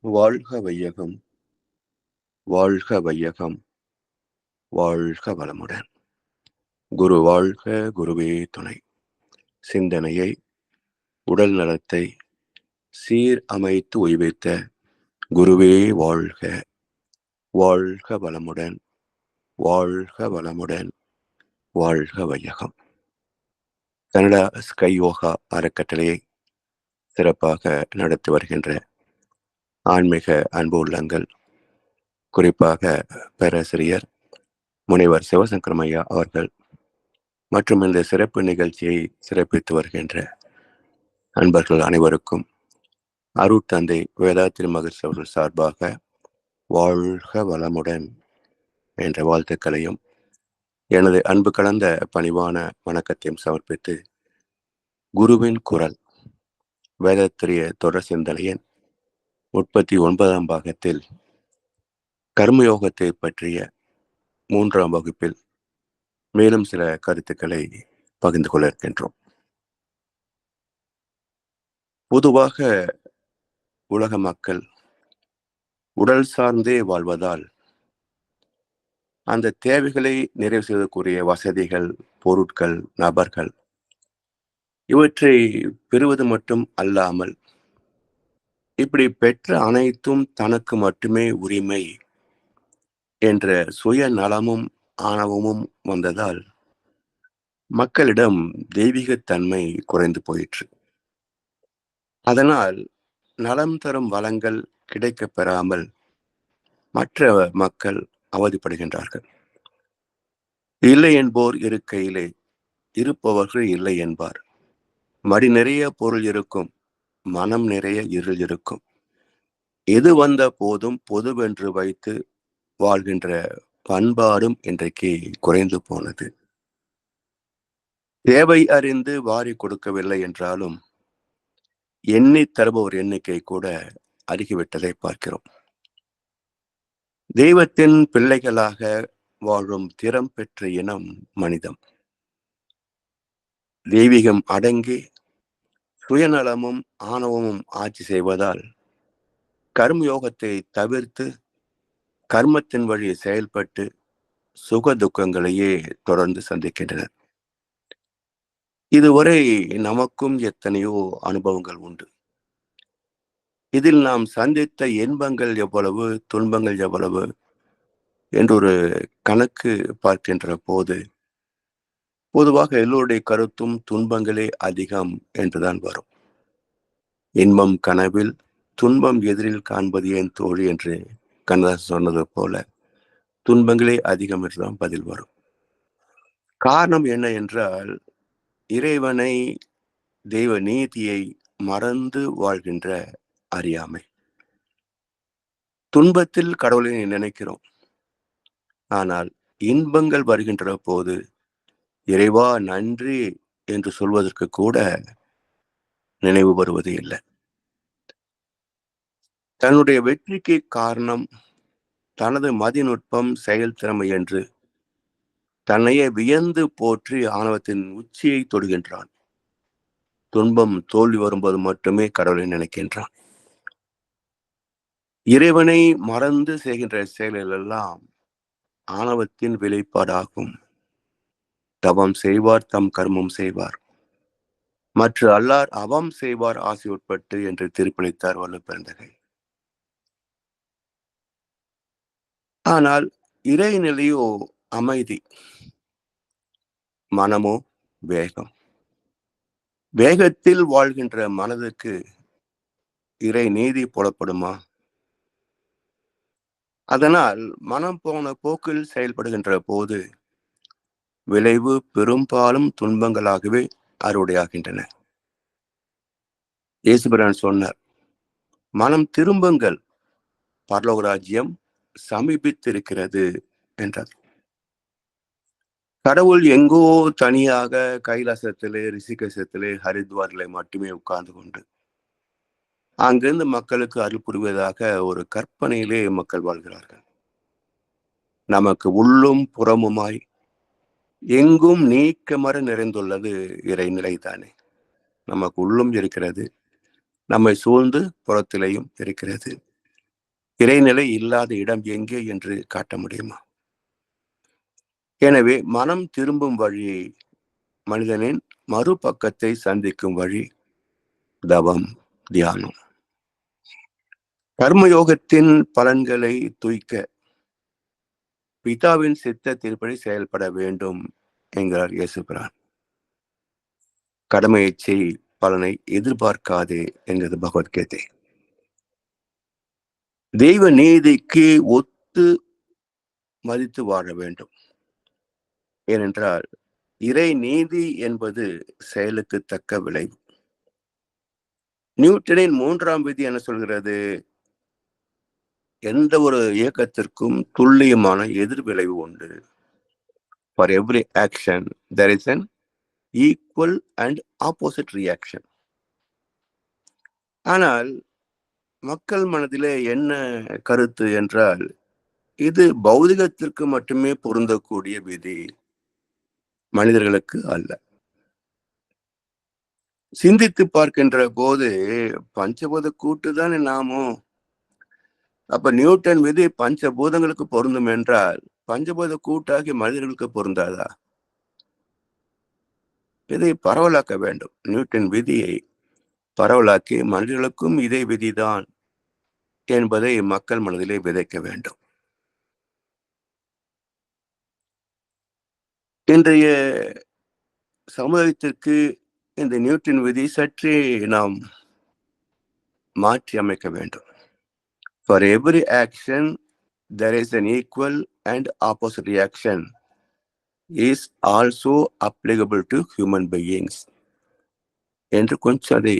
வாழ்க வையகம், வாழ்க வையகம், வாழ்க வளமுடன். குரு வாழ்க, குருவே துணை. சிந்தனையை, உடல் நலத்தை சீர் அமைத்து உய்வித்த குருவே வாழ்க. வாழ்க வளமுடன், வாழ்க வளமுடன், வாழ்க வையகம். கனடா ஸ்கை யோகா அறக்கட்டளையை சிறப்பாக நடத்தி வருகின்ற ஆன்மீக அன்பு உள்ளங்கள், குறிப்பாக பேராசிரியர் முனைவர் சிவசங்கரமையா அவர்கள் மற்றும் இந்த சிறப்பு நிகழ்ச்சியை சிறப்பித்து வருகின்ற அன்பர்கள் அனைவருக்கும் அருட்தந்தை வேதாத்திரி மகர்ஷி அவர்கள் சார்பாக வாழ்க வளமுடன் என்ற வாழ்த்துக்களையும் எனது அன்பு கலந்த பணிவான வணக்கத்தையும் சமர்ப்பித்து, குருவின் குரல் வேதத்திரிய தொடர் சிந்தனையின் 39ஆம் பாகத்தில் கர்மயோகத்தை பற்றிய 3ஆம் வகுப்பில் மேலும் சில கருத்துக்களை பகிர்ந்து கொள்ள இருக்கின்றோம். பொதுவாக உலக மக்கள் உடல் சார்ந்தே வாழ்வதால் அந்த தேவைகளை நிறைவு செய்வதற்குரிய வசதிகள், பொருட்கள், நபர்கள் இவற்றை பெறுவது மட்டும் அல்லாமல் இப்படி பெற்ற அனைத்தும் தனக்கு மட்டுமே உரிமை என்ற சுய நலமும் ஆணவமும் வந்ததால் மக்களிடம் தெய்வீகத்தன்மை குறைந்து போயிற்று. அதனால் நலம் தரும் வளங்கள் கிடைக்க பெறாமல் மற்ற மக்கள் அவதிப்படுகின்றார்கள். இல்லை என்போர் இருக்கையிலே இருப்பவர்கள் இல்லை என்பார். மடி நிறைய பொருள் இருக்கும், மனம் நிறைய இருள் இருக்கும். எது வந்த போதும் பொதுவென்று வைத்து வாழ்கின்ற பண்பாடும் இன்றைக்கு குறைந்து போனது. தேவை அறிந்து வாரி கொடுக்கவில்லை என்றாலும் எண்ணி தருபவர் எண்ணிக்கை கூட அருகிவிட்டதை பார்க்கிறோம். தெய்வத்தின் பிள்ளைகளாக வாழும் திறம் பெற்ற இனம் மனிதம். தெய்வீகம் அடங்கி சுயநலமும் ஆணவமும் ஆட்சி செய்வதால் கர்மயோகத்தை தவிர்த்து கர்மத்தின் வழி செயல்பட்டு சுக துக்கங்களையே தொடர்ந்து சந்திக்கின்றனர். இதுவரை நமக்கும் எத்தனையோ அனுபவங்கள் உண்டு. இதில் நாம் சந்தித்த இன்பங்கள் எவ்வளவு, துன்பங்கள் எவ்வளவு என்றொரு கணக்கு பார்க்கின்ற போது பொதுவாக எல்லோருடைய கருத்தும் துன்பங்களே அதிகம் என்றுதான் வரும். இன்பம் கனவில், துன்பம் எதிரில் காண்பது ஏன் தோழி என்று கண்ணதாசன் சொன்னது போல துன்பங்களே அதிகம் என்றுதான் பதில் வரும். காரணம் என்ன என்றால், இறைவனை, தெய்வ நீதியை மறந்து வாழ்கின்ற அறியாமை. துன்பத்தில் கடவுளை நினைக்கிறோம், ஆனால் இன்பங்கள் வருகின்ற போது இறைவா நன்றி என்று சொல்வதற்கு கூட நினைவு வருவது இல்லை. தன்னுடைய வெற்றிக்கு காரணம் தனது மதிநுட்பம், செயல் திறமை என்று தன்னையே வியந்து போற்றி ஆணவத்தின் உச்சியை தொடுகின்றான். துன்பம் தோல்வி வரும்போது மட்டுமே கடவுளை நினைக்கின்றான். இறைவனை மறந்து செய்கின்ற செயல்கள் எல்லாம் ஆணவத்தின் வெளிப்பாடாகும். தவம் செய்வார் தம் கர்மம் செய்வார், மற்ற அல்லார் அவம் செய்வார் ஆசை உட்பட்டு என்று திருப்பளித்தார் வள்ளுவப்பெருந்தகை. ஆனால் இறைநிலையோ அமைதி, மனமோ வேகம். வேகத்தில் வாழ்கின்ற மனதுக்கு இறை நீதி புலப்படுமா? அதனால் மனம் போன போக்கில் செயல்படுகின்ற போது விளைவு பெரும்பாலும் துன்பங்களாகவே அறுவடையாகின்றன. இயேசுபிரான் சொன்னார், மனம் திரும்புங்கள், பரலோக ராஜ்யம் சமீபித்திருக்கிறது என்றார். கடவுள் எங்கோ தனியாக கைலாசத்திலே, ரிஷிகேசத்திலே, ஹரித்வாரிலே மட்டுமே உட்கார்ந்து கொண்டு அங்கிருந்து மக்களுக்கு அருள் புரிவதாக ஒரு கற்பனையிலே மக்கள் வாழ்கிறார்கள். நமக்கு உள்ளும் புறமுமாய் எங்கும் நீக்கமர நிறைந்துள்ளது இறைநிலைதானே. நமக்கு உள்ளும் இருக்கிறது, நம்மை சூழ்ந்து புறத்திலேயும் இருக்கிறது. இறைநிலை இல்லாத இடம் எங்கே என்று காட்ட முடியுமா? எனவே மனம் திரும்பும் வழி, மனிதனின் மறுபக்கத்தை சந்திக்கும் வழி தவம், தியானம். கர்மயோகத்தின் பலன்களை தூய்க்க பிதாவின் சித்தத்தின்படி செயல்பட வேண்டும் என்கிறார் இயேசுபிரான். கடமையை செய், பலனை எதிர்பார்க்காதே என்கிறது பகவத்கீதை. தெய்வ நீதிக்கு ஒத்து மதித்து வாழ வேண்டும். ஏனென்றால் இறை நீதி என்பது செயலுக்கு தக்க விளைவு. நியூட்டனின் 3ஆம் விதி என்ன சொல்கிறது? எந்த ஒரு இயக்கத்திற்கும் துல்லியமான எதிர்விளைவு உண்டு. For every action there is an equal and opposite reaction. ஆனால் மக்கள் மனதிலே என்ன கருத்து என்றால், இது பௌதிகத்திற்கு மட்டுமே பொருந்தக்கூடிய விதி, மனிதர்களுக்கு அல்ல. சிந்தித்து பார்க்கின்ற போது பஞ்சபூத கூட்டு தானே நாமும். அப்ப நியூட்டன் விதி பஞ்சபூதங்களுக்கு பொருந்தும் என்றால் பஞ்சபூத கூட்டாகி மனிதர்களுக்கு பொருந்தாதா? இதை பரவலாக்க வேண்டும். நியூட்டன் விதியை பரவலாக்கி மனிதர்களுக்கும் இதே விதிதான் என்பதை மக்கள் மனதிலே விதைக்க வேண்டும். இன்றைய சமுதாயத்திற்கு இந்த நியூட்டன் விதி சற்றே நாம் மாற்றி அமைக்க வேண்டும். For every action there is an equal and opposite reaction is also applicable to human beings என்று கொஞ்சம் அதை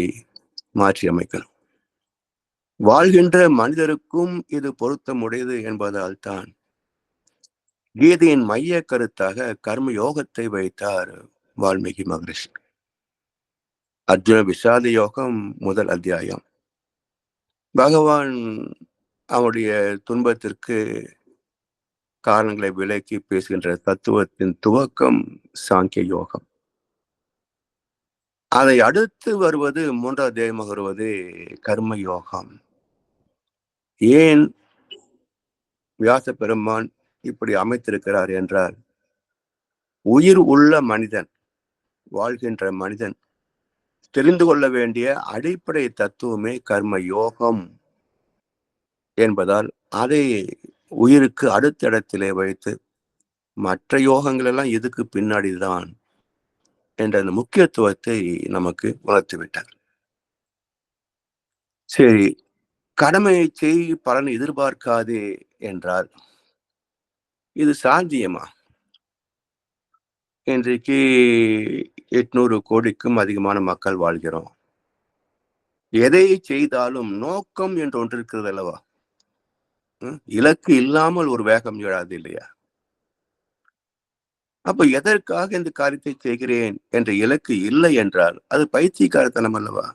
மாற்றி அமைக்கணும். வாழ்கின்ற மனிதருக்கும் இது பொருத்தமுடையது என்பதால் தான் கீதையின் மைய கருத்தாக கர்ம யோகத்தை வைத்தார் வால்மீகி மகரிஷி. அர்ஜுன விஷாத யோகம் முதல் அத்தியாயம். பகவான் அவருடைய துன்பத்திற்கு காரணங்களை விலக்கி பேசுகின்ற தத்துவத்தின் துவக்கம் சாங்கிய யோகம். அதை அடுத்து வருவது 3ஆம் அத்தியாயமாக வருவது கர்ம யோகம். ஏன் வியாச பெருமான் இப்படி அமைத்திருக்கிறார் என்றால், உயிர் உள்ள மனிதன், வாழ்கின்ற மனிதன் தெரிந்து கொள்ள வேண்டிய அடிப்படை தத்துவமே கர்ம யோகம் என்பதால் அதை உயிருக்கு அடுத்த இடத்திலே வைத்து மற்ற யோகங்கள் எல்லாம் இதுக்கு பின்னாடிதான் என்ற அந்த முக்கியத்துவத்தை நமக்கு உணர்த்திவிட்டார். சரி, கடமையை செய், பலன் எதிர்பார்க்காதே என்றால் இது சாத்தியமா? இன்றைக்கு 800 கோடிக்கும் அதிகமான மக்கள் வாழ்கிறோம். எதை செய்தாலும் நோக்கம் என்று ஒன்று இருக்கிறது அல்லவா? இலக்கு இல்லாமல் ஒரு வேகம் எழாது இல்லையா? அப்ப எதற்காக இந்த காரியத்தை செய்கிறேன் என்ற இலக்கு இல்லை என்றால் அது பைத்தியக்காரத்தனம் அல்லவா?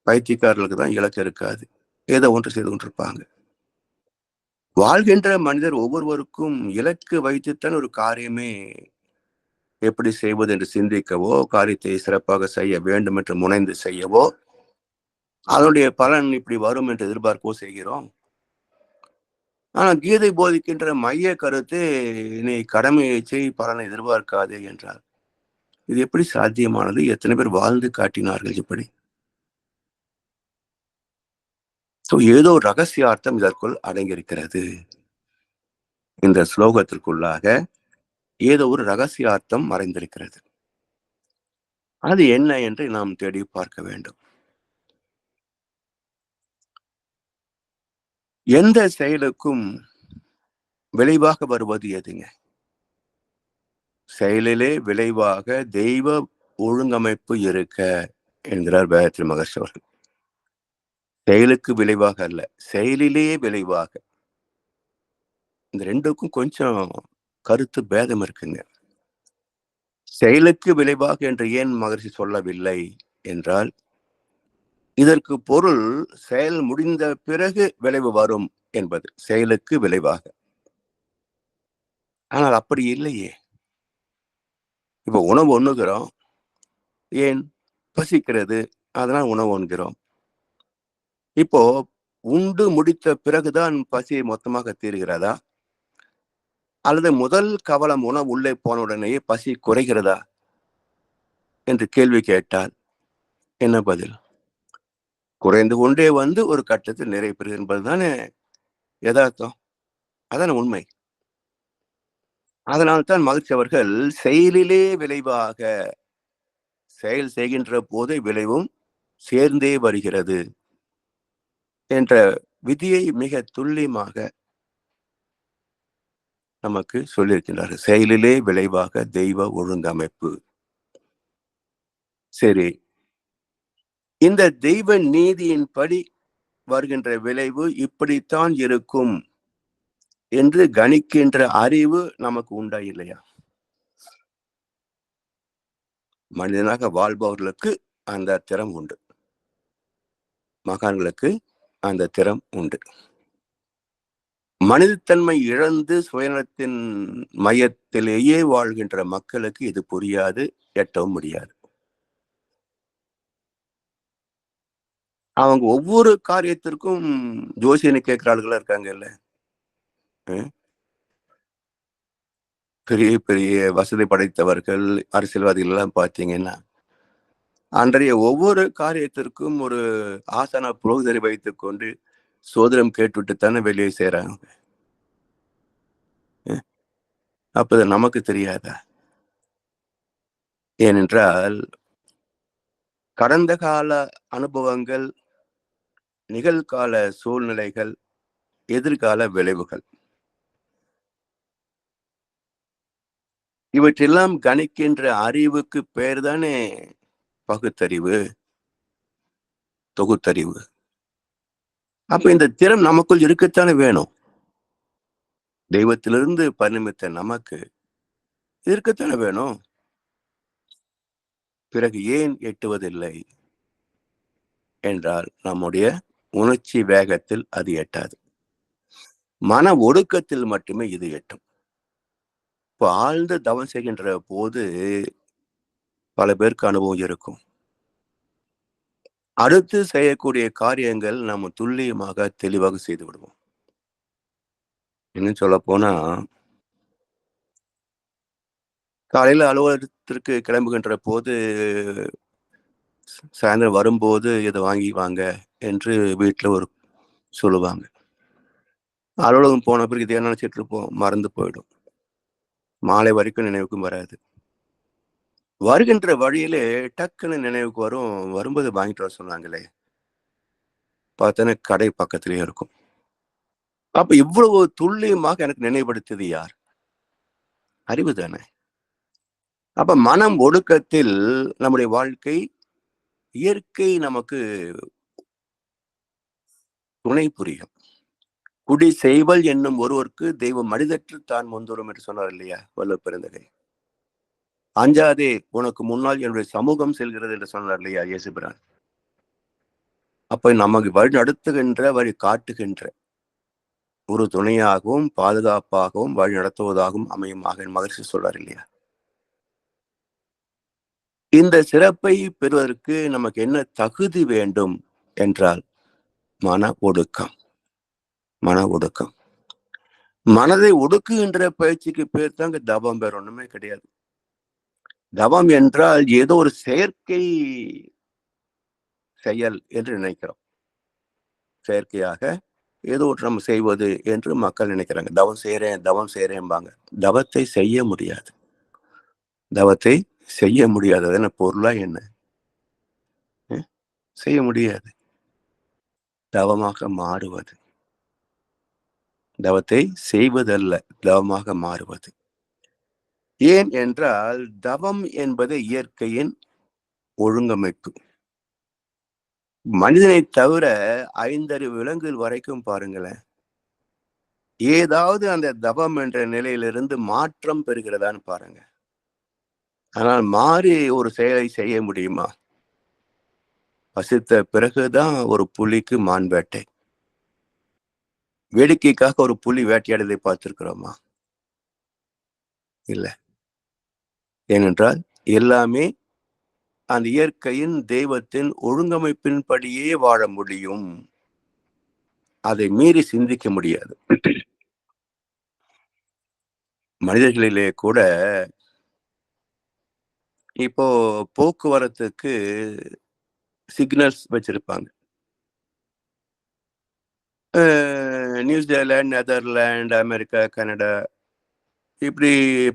பைத்தியக்காரர்களுக்கு தான் இலக்கு இருக்காது, ஏதோ ஒன்று செய்து கொண்டிருப்பாங்க. வாழ்கின்ற மனிதர் ஒவ்வொருவருக்கும் இலக்கு வைத்துத்தான் ஒரு காரியமே எப்படி செய்வது என்று சிந்திக்கவோ, காரியத்தை சிறப்பாக செய்ய வேண்டும் என்று முனைந்து செய்யவோ, அதனுடைய பலன் இப்படி வரும் என்று எதிர்பார்க்கவோ செய்கிறோம். ஆனா கீதை போதிக்கின்ற மைய கருத்து, நீ கடமையை செய், பலனை எதிர்பார்க்காதே என்றார். இது எப்படி சாத்தியமானது? எத்தனை பேர் வாழ்ந்து காட்டினார்கள் இப்படி? ஏதோ ரகசியார்த்தம் இதற்குள் அடங்கியிருக்கிறது. இந்த ஸ்லோகத்திற்குள்ளாக ஏதோ ஒரு ரகசியார்த்தம் மறைந்திருக்கிறது. அது என்ன என்று நாம் தேடி பார்க்க வேண்டும். எந்த செயலுக்கும் விளைவாக வருவது எதுங்க? செயலிலே விளைவாக தெய்வ ஒழுங்கமைப்பு இருக்க என்கிறார் காயத்ரி மகர்ஷி அவர்கள். செயலுக்கு விளைவாக அல்ல, செயலிலே விளைவாக. இந்த ரெண்டுக்கும் கொஞ்சம் கருத்து பேதம் இருக்குங்க. செயலுக்கு விளைவாக என்று ஏன் மகர்ஷி சொல்லவில்லை என்றால், இதற்கு பொருள் செயல் முடிந்த பிறகு விளைவு வரும் என்பது, செயலுக்கு விளைவாக. ஆனால் அப்படி இல்லையே. இப்ப உணவு உண்ணுகிறோம், ஏன்? பசிக்கிறது, அதனால் உணவு உண்கிறோம். இப்போ உண்டு முடித்த பிறகுதான் பசி மொத்தமாக தீருகிறதா? அல்லது முதல் கவலம் உணவு உள்ளே போன உடனேயே பசி குறைகிறதா என்று கேள்வி கேட்டால் என்ன பதில்? குறைந்து கொண்டே வந்து ஒரு கட்டத்தில் நிறைவு பெறுகிறது என்பதுதானே யதார்த்தம். அதான உண்மை. அதனால்தான் மகிழ்ச்சி அவர்கள் செயலிலே விளைவாக செயல் செய்கின்ற போதே விளைவும் சேர்ந்தே வருகிறது என்ற விதியை மிக துல்லியமாக நமக்கு சொல்லியிருக்கிறார்கள். செயலிலே விளைவாக தெய்வ ஒழுங்கமைப்பு. சரி, இந்த தெய்வ நீதியின்படி வருகின்ற விளைவு இப்படித்தான் இருக்கும் என்று கணிக்கின்ற அறிவு நமக்கு உண்டா இல்லையா? மனிதனாக வாழ்பவர்களுக்கு அந்த திறம் உண்டு. மகான்களுக்கு அந்த திறம் உண்டு. மனிதத்தன்மை இழந்து சுயநலத்தின் மையத்திலேயே வாழ்கின்ற மக்களுக்கு இது புரியாது, எட்டவும் முடியாது. அவங்க ஒவ்வொரு காரியத்திற்கும் ஜோசியனை கேட்கிற ஆளுகளா இருக்காங்கல்ல. பெரிய பெரிய வசதி படைத்தவர்கள், அரசியல்வாதிகள் எல்லாம் பார்த்தீங்கன்னா, அன்றைய ஒவ்வொரு காரியத்திற்கும் ஒரு ஆசன புரோகிதரை வைத்துக் கொண்டு சோதனம் கேட்டுவிட்டு தானே வெளியே செய்றாங்க. அப்ப நமக்கு தெரியாதா? ஏனென்றால் கடந்த கால அனுபவங்கள், நிகழ்கால சூழ்நிலைகள், எதிர்கால விளைவுகள் இவற்றெல்லாம் கணிக்கின்ற அறிவுக்கு பெயர் தானே பகுத்தறிவு, தொகுத்தறிவு. அப்ப இந்த திறம் நமக்குள் இருக்கத்தானே வேணும். தெய்வத்திலிருந்து பரிணமித்த நமக்கு இருக்கத்தானே வேணும். பிறகு ஏன் எட்டுவதில்லை என்றால் நம்முடைய உணர்ச்சி வேகத்தில் அது எட்டாது. மன ஒடுக்கத்தில் மட்டுமே இது எட்டும். இப்போ ஆழ்ந்த தவம் செய்கின்ற போது பல பேருக்கு அனுபவம் இருக்கும். அடுத்து செய்யக்கூடிய காரியங்கள் நம்ம துல்லியமாக தெளிவாக செய்து விடுவோம். இன்னும் சொல்ல போனா காலையில அலுவலகத்திற்கு கிளம்புகின்ற போது சாயந்தரம் வரும்போது இதை வாங்கி வாங்க என்று வீட்டுல ஒரு சொல்லுவாங்க. அலுவலகம் போன பிறகு இதே நினைச்சிட்டு இருப்போம், மறந்து போயிடும். மாலை வரைக்கும் நினைவுக்கும் வராது. வருகின்ற வழியிலே டக்குன்னு நினைவுக்கு வரும், வரும்போது வாங்கிட்டு வர சொன்னாங்களே, பார்த்தோன்னா கடை பக்கத்திலேயே இருக்கும். அப்ப இவ்வளவு துல்லியமாக எனக்கு நினைவுபடுத்தியது யார்? அறிவு தானே. அப்ப மனம் ஒடுக்கத்தில் நம்முடைய வாழ்க்கை, இயற்கை நமக்கு துணை புரியும். குடி செய்வல் என்னும் ஒருவருக்கு தெய்வம் மனிதற்று தான் முன்தோறும் என்று சொன்னார் இல்லையா வள்ளுவ பெருந்தகை. அஞ்சாதே உனக்கு முன்னால் என்னுடைய சமூகம் செல்கிறது என்று சொன்னார் இல்லையா இயேசுபிரான். அப்ப நமக்கு வழி நடத்துகின்ற, வழி காட்டுகின்ற ஒரு துணையாகவும் பாதுகாப்பாகவும் வழி நடத்துவதாகவும் அமையுமாக மகிழ்ச்சி சொல்றார் இல்லையா. இந்த சிறப்பை பெறுவதற்கு நமக்கு என்ன தகுதி வேண்டும் என்றால் மன ஒடுக்கம். மன ஒடுக்கம். மனதை ஒடுக்குகின்ற பயிற்சிக்கு பேர் தாங்க தவம், வேற ஒண்ணுமே கிடையாது. தவம் என்றால் ஏதோ ஒரு செயற்கை செயல் என்று நினைக்கிறோம். செயற்கையாக ஏதோ ஒன்று நம்ம செய்வது என்று மக்கள் நினைக்கிறாங்க. தவம் செய்யறேன், தவம் செய்யறேன்பாங்க. தவத்தை செய்ய முடியாது. தவத்தை செய்ய முடியாது. அது என்ன பொருளா என்ன? செய்ய முடியாது. தவமாக மாறுவது. தவத்தை செய்வதல்ல, தவமாக மாறுவது. ஏன் என்றால் தவம் என்பது இயற்கையின் ஒழுங்கமைப்பு. மனிதனை தவிர 5 விலங்குகள் வரைக்கும் பாருங்களேன், ஏதாவது அந்த தவம் என்ற நிலையிலிருந்து மாற்றம் பெறுகிறதான்னு பாருங்க. ஆனால் மாறி ஒரு செயலை செய்ய முடியுமா? பசித்த பிறகுதான் ஒரு புலிக்கு மான் வேட்டை. வேடிக்கைக்காக ஒரு புலி வேட்டையாடுவதை பார்த்திருக்கிறோமா? இல்லை. ஏனென்றால் எல்லாமே அந்த இயற்கையின் தெய்வத்தின் ஒழுங்கமைப்பின்படியே வாழ முடியும். அதை மீறி சிந்திக்க முடியாது. மனிதர்களிலே கூட இப்போ போக்குவரத்துக்கு சிக்னல்ஸ் வச்சிருப்பாங்க. நியூசிலாந்து, நெதர்லாந்து, அமெரிக்கா, கனடா இப்படி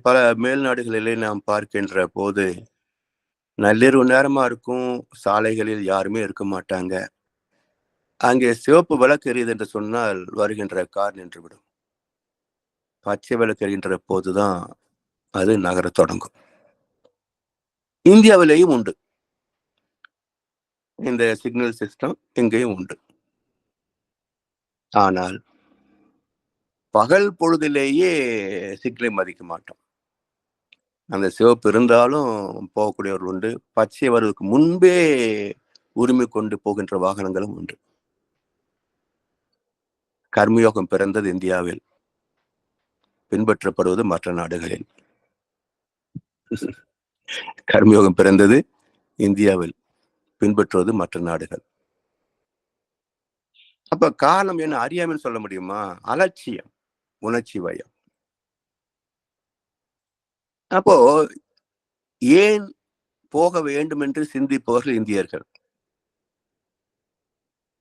பல மேல்நாடுகளிலே நாம் பார்க்கின்ற போது நள்ளிரவு நேரமா இருக்கும். சாலைகளில் யாருமே இருக்க மாட்டாங்க. அங்கே சிவப்பு விளக்கு எரியுது என்று சொன்னால் வருகின்ற கார் நின்றுவிடும். பச்சை விளக்கு எரிகின்ற போதுதான் அது நகரத் தொடங்கும். இந்தியாவிலேயும் உண்டு. இந்த சிக்னல் சிஸ்டம் இங்கேயும் உண்டு. ஆனால் பகல் பொழுதிலேயே சிக்னலை மதிக்க மாட்டோம். அந்த சிவப்பு இருந்தாலும் போகக்கூடியவர்கள் உண்டு. பச்சை வருவதற்கு முன்பே உரிமை கொண்டு போகின்ற வாகனங்களும் உண்டு. கர்மயோகம் பிறந்தது இந்தியாவில், பின்பற்றப்படுவது மற்ற நாடுகளில். கர்மயோகம் பிறந்தது இந்தியாவில், பின்பற்றுவது மற்ற நாடுகள். அப்ப காரணம் என்ன? அறியாமைன்னு சொல்ல முடியுமா? அலட்சியம், உணர்ச்சி வயம். அப்போ ஏன் போக வேண்டும் என்று சிந்திப்பவர்கள் இந்தியர்கள்.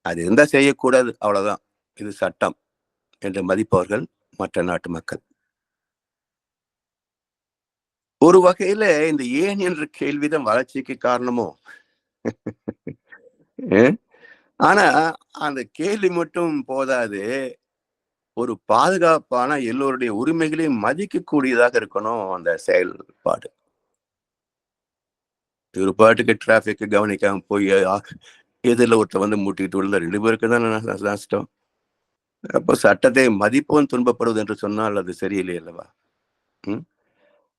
அது இருந்தா செய்யக்கூடாது, அவ்வளவுதான், இது சட்டம் என்று மதிப்பவர்கள் மற்ற நாட்டு மக்கள். ஒரு வகையில இந்த ஏன் என்ற கேள்விதான் வளர்ச்சிக்கு காரணமோ. ஆனா அந்த கேள்வி மட்டும் போதாது. ஒரு பாதுகாப்பான எல்லோருடைய உரிமைகளையும் மதிக்கக்கூடியதாக இருக்கணும் அந்த செயல்பாடு. ஒரு பாட்டுக்கு டிராபிக் கவனிக்காம போய் எதிரில் ஒருத்தர் வந்து முட்டிட்டு உள்ள 2 பேருக்கு தான் நஷ்டம். அப்போ சட்டத்தை மதிப்பவன் துன்பப்படுவது என்று சொன்னால் அது சரியில்லை அல்லவா?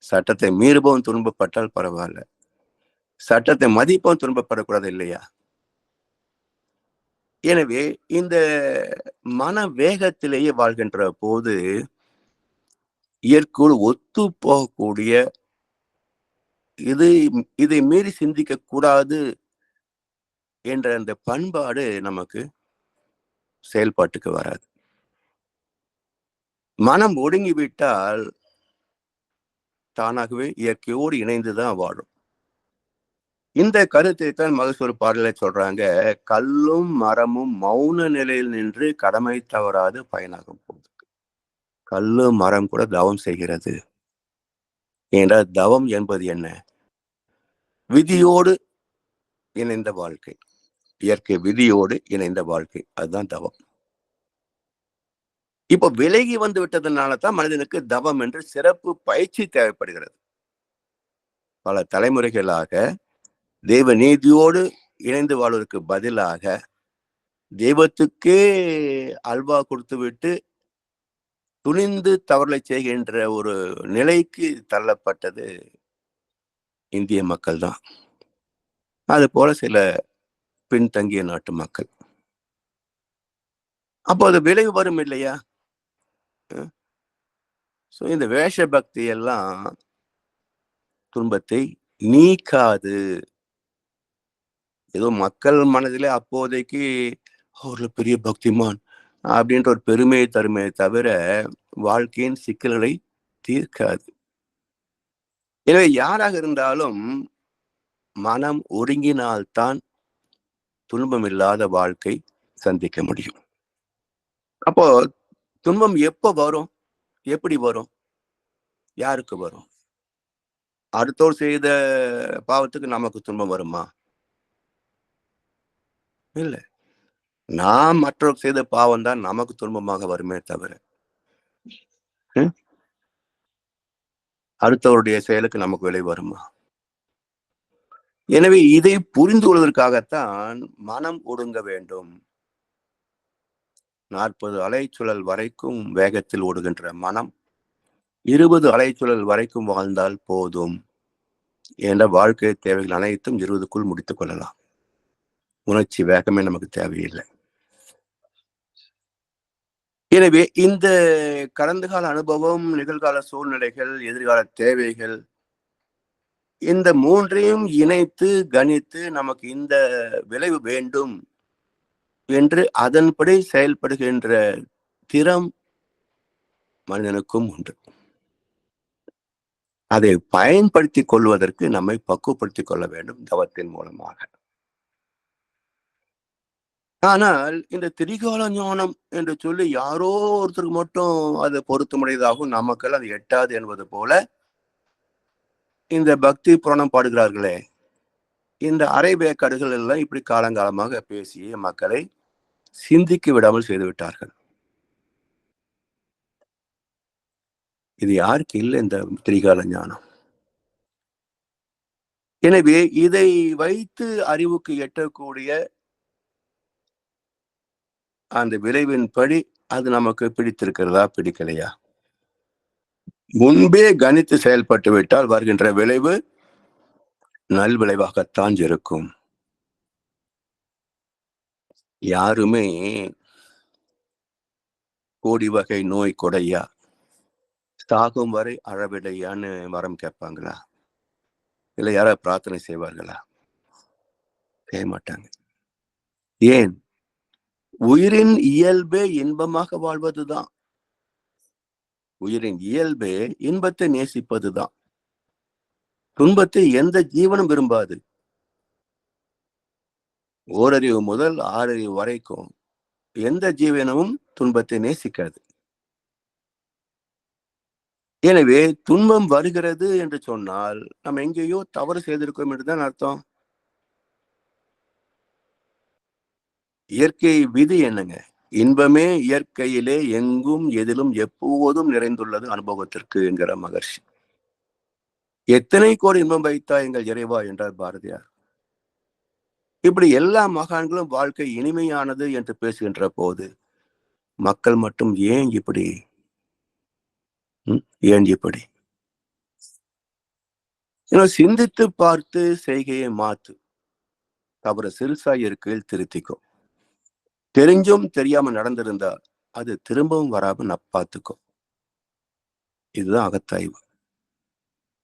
சட்டத்தை மீறுபவன் துன்பப்பட்டால் பரவாயில்ல, சட்டத்தை மதிப்பவன் துன்பப்படக்கூடாது இல்லையா? எனவே இந்த மன வேகத்திலேயே வாழ்கின்ற போது இயற்கையோடு ஒத்து போகக்கூடிய இதை மீறி சிந்திக்க கூடாது என்ற அந்த பண்பாடு நமக்கு செயல்பாட்டுக்கு வராது. மனம் ஒடுங்கிவிட்டால் தானாகவே இயற்கையோடு இணைந்துதான் வாழும். இந்த கருத்தை தான் மகசூர் பாடலை சொல்றாங்க. கல்லும் மரமும் மௌன நிலையில் நின்று கடமை தவறாது பயனாகும் போது. கல்லு மரம் கூட தவம் செய்கிறது. என்றால் தவம் என்பது என்ன? விதியோடு இணைந்த வாழ்க்கை, இயற்கை விதியோடு இணைந்த வாழ்க்கை, அதுதான் தவம். இப்ப விலகி வந்து விட்டதுனால தான் மனிதனுக்கு தவம் என்று சிறப்பு பயிற்சி தேவைப்படுகிறது. பல தலைமுறைகளாக தெய்வ நீதியோடு இணைந்து வாழ்வதற்கு பதிலாக தெய்வத்துக்கே அல்வா கொடுத்துவிட்டு துணிந்து தவறுகளை செய்கின்ற ஒரு நிலைக்கு தள்ளப்பட்டது இந்திய மக்கள் தான். அது போல சில பின்தங்கிய நாட்டு மக்கள். அப்போ அது விளைவு வரும் இல்லையா? இந்த வேஷ பக்தி எல்லாம் துன்பத்தை நீக்காது. ஏதோ மக்கள் மனதிலே அப்போதைக்கு ஒரு பெரிய பக்திமான் அப்படின்ற ஒரு பெருமையை தருமே தவிர வாழ்க்கையின் சிக்கல்களை தீர்க்காது. எனவே யாராக இருந்தாலும் மனம் ஒடுங்கினால்தான் துன்பம் இல்லாத வாழ்க்கை சந்திக்க முடியும். அப்போ துன்பம் எப்ப வரும்? எப்படி வரும்? யாருக்கு வரும்? அடுத்தோர் செய்த பாவத்துக்கு நமக்கு துன்பம் வருமா? இல்ல. நாம் மற்றவர் செய்த பாவம் தான் நமக்கு துன்பமாக வருமே தவிர அடுத்தவருடைய செயலுக்கு நமக்கு விளைவு வருமா? எனவே இதை புரிந்து கொள்வதற்காகத்தான் மனம் ஒடுங்க வேண்டும். 40 அலைச்சுழல் வரைக்கும் வேகத்தில் ஓடுகின்ற மனம் 20 அலைச்சுழல் வரைக்கும் வாழ்ந்தால் போதும் என்ற வாழ்க்கை தேவைகள் அனைத்தும் 20க்குள் முடித்துக் கொள்ளலாம். உணர்ச்சி வேகமே நமக்கு தேவையில்லை. எனவே இந்த கடந்த கால அனுபவம், நிகழ்கால சூழ்நிலைகள், எதிர்கால தேவைகள், இந்த 3ஐயும் இணைத்து கணித்து நமக்கு இந்த விளைவு வேண்டும் என்று அதன்படி செயல்படுகின்ற திறம் மனிதனுக்கும் உண்டு. அதை பயன்படுத்திக் கொள்வதற்கு நம்மை பக்குவப்படுத்திக் கொள்ள வேண்டும் தவத்தின் மூலமாக. ஆனால் இந்த திரிகால ஞானம் என்று சொல்லி யாரோ ஒருத்தருக்கு மட்டும் அது பொருத்தமுடையதாகவும் நமக்கெல்லாம் அது எட்டாது என்பது போல இந்த பக்தி புராணம் பாடுகிறார்களே, இந்த அரைவேக்காடுகள் எல்லாம் இப்படி காலங்காலமாக பேசி மக்களை சிந்திக்க விடாமல் செய்து விட்டார்கள். இது யாருக்கு இல்லை இந்த திரிகால ஞானம்? எனவே இதை வைத்து அறிவுக்கு எட்டக்கூடிய அந்த விளைவின்படி அது நமக்கு பிடித்திருக்கிறதா பிடிக்கலையா, முன்பே கணித்து செயல்பட்டு விட்டால் வருகின்ற விளைவு நல் விளைவாகத்தான் இருக்கும். யாருமே கோடி வகை நோய் கொடையா, சாகும் வரை அழவிடையான்னு வரம் கேட்பாங்களா? இல்ல யாராவது பிரார்த்தனை செய்வார்களா? செய்ய மாட்டாங்க. ஏன்? உயிரின் இயல்பே இன்பமாக வாழ்வதுதான். உயிரின் இயல்பே இன்பத்தை நேசிப்பதுதான். துன்பத்தை எந்த ஜீவனும் விரும்பாது. ஓரறிவு முதல் ஆறறிவு வரைக்கும் எந்த ஜீவனமும் துன்பத்தை நேசிக்காது. எனவே துன்பம் வருகிறது என்று சொன்னால் நம்ம எங்கேயோ தவறு செய்திருக்கோம் என்றுதான் அர்த்தம். இயற்கை விதி என்னங்க? இன்பமே இயற்கையிலே எங்கும் எதிலும் எப்போதும் நிறைந்துள்ளது அனுபவத்திற்கு என்கிற மகர்ஷி. எத்தனை கோடி இன்பம் வைத்தா எங்கள் இறைவா என்றார் பாரதியார். இப்படி எல்லா மகான்களும் வாழ்க்கை இனிமையானது என்று பேசுகின்ற போது மக்கள் மட்டும் ஏன் இப்படி ஏன் இப்படி சிந்தித்து பார்த்து செய்கையை மாத்து. தவறு சிறுசா இருக்கையில் திருத்திக்கும். தெரிஞ்சும் தெரியாம நடந்திருந்தா அது திரும்பவும் வராம பார்த்துக்கும். இதுதான் அகத்தாய்வு.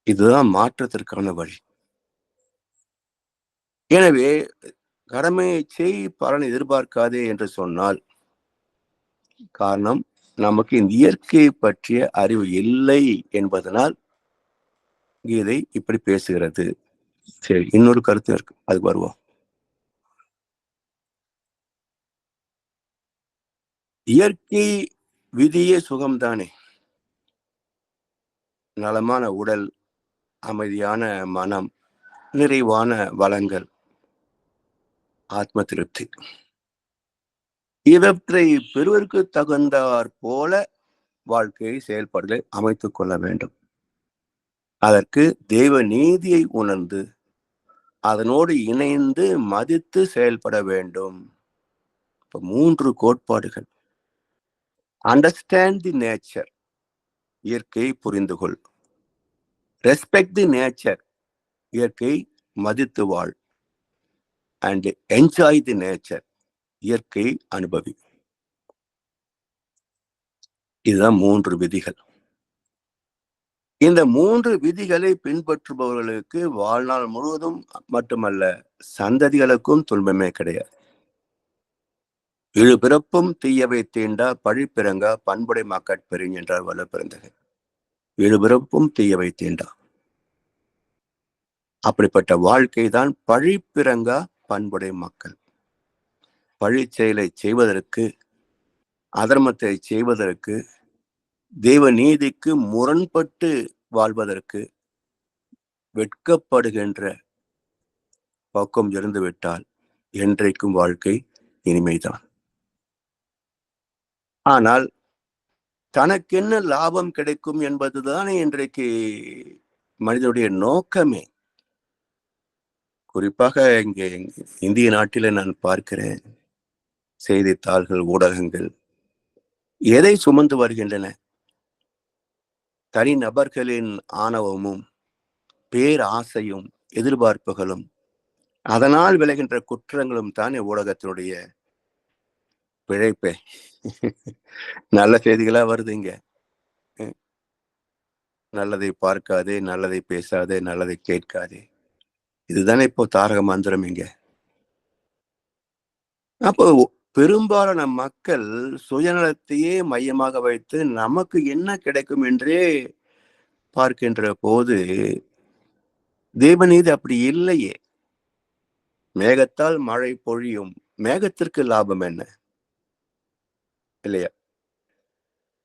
இதுதான் மாற்றத்திற்கான வழி. எனவே கடமையை செய் பலன் எதிர்பார்க்காதே என்று சொன்னால் காரணம் நமக்கு இந்த இயற்கையை பற்றிய அறிவு இல்லை என்பதனால் கீதை இப்படி பேசுகிறது. சரி, இன்னொரு கருத்து இருக்கு, அது வருவோம். இயற்கை விதியே சுகம்தானே. நலமான உடல், அமைதியான மனம், நிறைவான வளங்கள், ஆத்ம திருப்தி, இவற்றை பெறுவதற்கு தகுந்தாற் போல வாழ்க்கையை செயல்பாடுகளை அமைத்துக் கொள்ள வேண்டும். அதற்கு தெய்வ நீதியை உணர்ந்து அதனோடு இணைந்து மதித்து செயல்பட வேண்டும். இப்ப 3 கோட்பாடுகள். அண்டர்ஸ்டாண்ட் தி நேச்சர், இயற்கையை புரிந்து கொள். ரெஸ்பெக்ட் தி நேச்சர், இயற்கை மதித்து வாழ். அண்ட் என்ஜாய் தி நேச்சர், இயற்கை அனுபவி. இதுதான் 3 விதிகள். இந்த 3 விதிகளை பின்பற்றுபவர்களுக்கு வாழ்நாள் முழுவதும் மட்டுமல்ல, சந்ததிகளுக்கும் துன்பமே கிடையாது. இழு பிறப்பும் தீயவை தீண்டா பழிப்பிறங்கா பண்புடை மக்கட் பெருங் என்றார் வல்லபிறந்தகை. இழு பிறப்பும் தீயவை தீண்டா. அப்படிப்பட்ட வாழ்க்கை தான் பழிப்பிறங்கா பண்புடை மக்கள். பழி செயலை செய்வதற்கு, அதர்மத்தை செய்வதற்கு, தெய்வ நீதிக்கு முரண்பட்டு வாழ்வதற்கு வெட்கப்படுகின்ற பக்குவம் இருந்துவிட்டால் என்றைக்கும் வாழ்க்கை இனிமைதான். ஆனால் தனக்கென்ன லாபம் கிடைக்கும் என்பதுதானே இன்றைக்கு மனிதனுடைய நோக்கமே. குறிப்பாக இங்கே இந்திய நாட்டில நான் பார்க்கிறேன், செய்தித்தாள்கள், ஊடகங்கள் எதை சுமந்து வருகின்றன? தனி நபர்களின் ஆணவமும் பேராசையும் எதிர்பார்ப்புகளும் அதனால் விளைகின்ற குற்றங்களும் தானே ஊடகத்தினுடைய பிழைப்பே. நல்ல செய்திகளா வருது இங்க. நல்லதை பார்க்காதே, நல்லதை பேசாதே, நல்லதை கேட்காதே. இதுதானே இப்போ தாரக மந்திரம் இங்க. அப்போ பெரும்பாலான மக்கள் சுயநலத்தையே மையமாக வைத்து நமக்கு என்ன கிடைக்கும் என்றே பார்க்கின்ற போது, தேவநீதி அப்படி இல்லையே. மேகத்தால் மழை பொழியும். மேகத்திற்கு லாபம் என்ன? இல்லையா?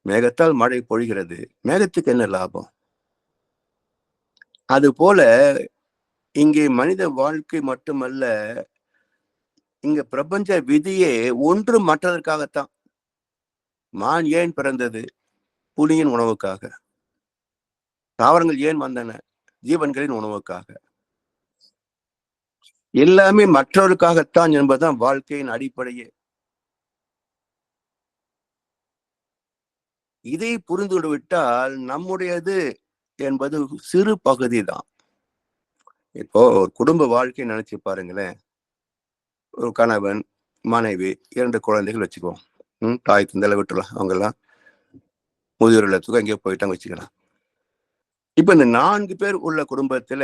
மேகத்தால் மழை பொழிகிறது. மேகத்துக்கு என்ன லாபம்? அதுபோல இங்கே மனித வாழ்க்கை மட்டுமல்ல, இங்க பிரபஞ்ச விதியே ஒன்று மற்றதற்காகத்தான். மான் ஏன் பிறந்தது? புலியின் உணவுக்காக. தாவரங்கள் ஏன் வந்தன? ஜீவன்களின் உணவுக்காக. எல்லாமே மற்றவர்களுக்காகத்தான் என்பதுதான் வாழ்க்கையின் அடிப்படையே. இதை புரிந்து விட்டால் நம்முடையது என்பது சிறு பகுதி தான். இப்போ ஒரு குடும்ப வாழ்க்கை நினைச்சு பாருங்களேன். ஒரு கணவன், மனைவி, 2 குழந்தைகள் வச்சுக்குவோம். தாய் தந்தையில விட்டுலாம். அவங்க எல்லாம் முதியோர் இல்லத்துக்கோ எங்கேயோ போயிட்டாங்க வச்சுக்கலாம். இப்ப இந்த 4 பேர் உள்ள குடும்பத்துல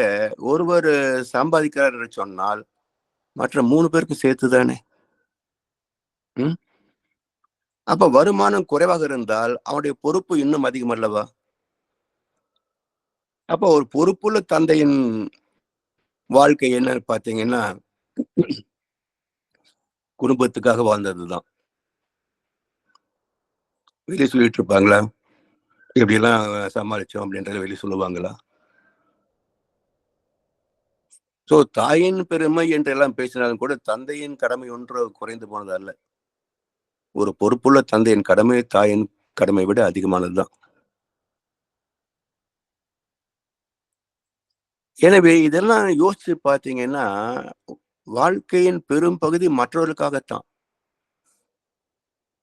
ஒருவர் சம்பாதிக்கிறார் என்று சொன்னால், மற்ற 3 பேருக்கும் சேர்த்து தானே. ம். அப்ப வருமானம் குறைவாக இருந்தால் அவனுடைய பொறுப்பு இன்னும் அதிகம் அல்லவா? அப்போ ஒரு பொறுப்புள்ள தந்தையின் வாழ்க்கை என்னன்னு பார்த்தீங்கன்னா, குடும்பத்துக்காக வாழ்ந்ததுதான். வெளிய சொல்லிட்டு இருப்பாங்களா? இப்படியெல்லாம் சமாளிச்சோம் அப்படின்றத வெளிய சொல்லுவாங்களா? சோ தாயின் பெருமை என்றெல்லாம் பேசினாலும் கூட தந்தையின் கடமை ஒன்று குறைந்து போனது அல்ல. ஒரு பொறுப்புள்ள தந்தையின் கடமை தாயின் கடமை விட அதிகமானதுதான். எனவே இதெல்லாம் யோசிச்சு பார்த்தீங்கன்னா, வாழ்க்கையின் பெரும் பகுதி மற்றவர்களுக்காகத்தான்.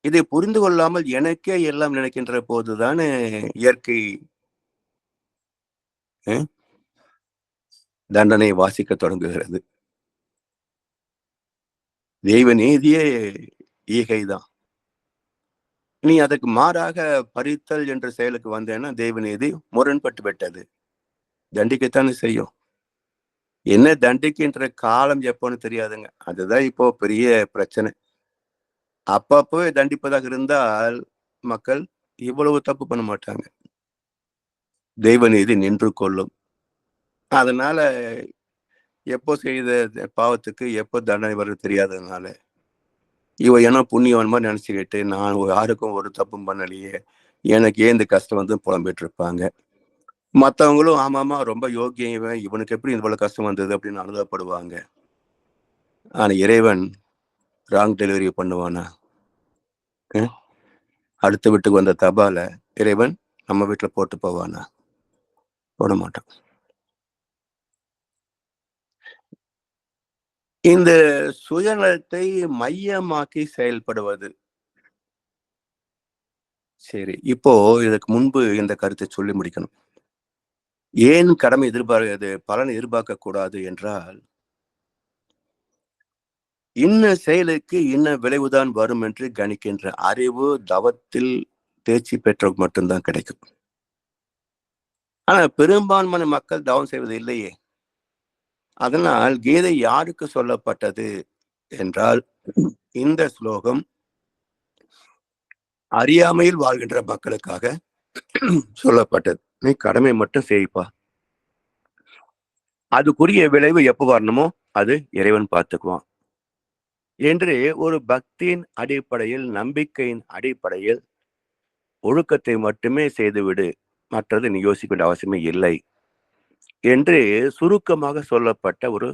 இதை புரிந்து கொள்ளாமல் எனக்கே எல்லாம் நினைக்கின்ற போதுதானே இயற்கை அ தண்டனை வாசிக்கத் தொடங்குகிறது. தெய்வ நீதியே ஈகைதான். நீ அதற்கு மாறாக பறித்தல் என்ற செயலுக்கு வந்தேன்னா, தெய்வ நீதி முரண்பட்டு விட்டது. தண்டிக்கத்தானே செய்யும். என்ன தண்டிக்கின்ற காலம் எப்போன்னு தெரியாதுங்க. அதுதான் இப்போ பெரிய பிரச்சனை. அப்பப்பவே தண்டிப்பதாக இருந்தால், மக்கள் இவ்வளவு தப்பு பண்ண மாட்டாங்க. தெய்வ நீதி நின்று கொள்ளும். அதனால எப்போ செய்த பாவத்துக்கு எப்போ தண்டனை வருது தெரியாததுனால, இவன் ஏனோ புண்ணியவான் மாரி நெனச்சுக்கிட்டு, நான் யாருக்கும் ஒரு தப்பும் பண்ணலையே, எனக்கு ஏன் இந்த கஷ்டம் வந்துன்னு புலம்பிட்டு இருப்பாங்க. மத்தவங்களும் ஆமாமா ரொம்ப யோக்கியன் இவன், இவனுக்கு எப்படி இவ்வளவு கஷ்டம் வந்தது அப்படின்னு அனுதாபப்படுவாங்க. ஆனா இறைவன் ராங் டெலிவரி பண்ணுவானா? அ அடுத்த வீட்டுக்கு வந்த தபால இறைவன் நம்ம வீட்ல போட்டு போவானா? போட மாட்டான். இந்த சுயநலத்தை மையமாக்கி செயல்படுவது. சரி. இப்போ இதற்கு முன்பு இந்த கருத்தை சொல்லி முடிக்கணும். ஏன் கடமை பலன் எதிர்பார்க்கக் கூடாது என்றால், இன்ன செயலுக்கு இன்ன விளைவுதான் வரும் என்று கணிக்கின்ற அறிவு தவத்தில் தேர்ச்சி பெற்றவർക്ക് மட்டும் தான் கிடைக்கும். ஆனா பெரும்பான்மையான மக்கள் தவம் செய்வது இல்லையே. அதனால் கீதை யாருக்கு சொல்லப்பட்டது என்றால், இந்த ஸ்லோகம் அறியாமையில் வாழ்கின்ற மக்களுக்காக சொல்லப்பட்டது. நீ கடமை மட்டும் செய்ப்பா. அதுக்குரிய விளைவு எப்ப வரணுமோ, அது இறைவன் பார்த்துக்குவான். என்று ஒரு பக்தியின் அடிப்படையில், நம்பிக்கையின் அடிப்படையில் ஒழுக்கத்தை மட்டுமே செய்துவிடு. மற்றது நீ யோசிக்க வேண்டிய அவசியமே இல்லை. என்று சுருக்கமாக சொல்லப்பட்ட ஒரு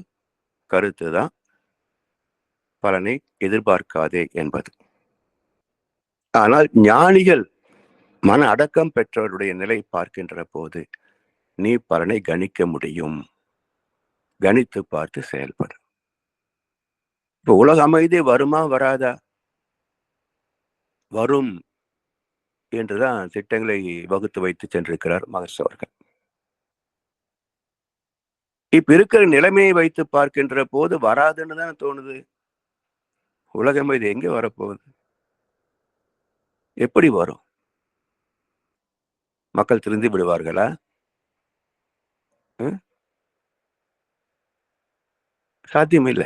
கருத்து தான் பலனை எதிர்பார்க்காதே என்பது. ஆனால் ஞானிகள் மன அடக்கம் பெற்றவருடைய நிலை பார்க்கின்ற போது, நீ பலனை கணிக்க முடியும். கணித்து பார்த்து செயல்படு. இப்ப உலக அமைதி வருமா? வராதா? வரும் என்றுதான் திட்டங்களை வகுத்து வைத்து சென்றிருக்கிறார் மகர்ஷி அவர்கள். இப்ப இருக்கிற நிலைமையை வைத்து பார்க்கின்ற போது வராதுன்னு தானே தோணுது. உலக அமைதி எங்க வரப்போகுது? எப்படி வரும்? மக்கள் திருந்தி விடுவார்களா? ம். சாத்தியம் இல்ல.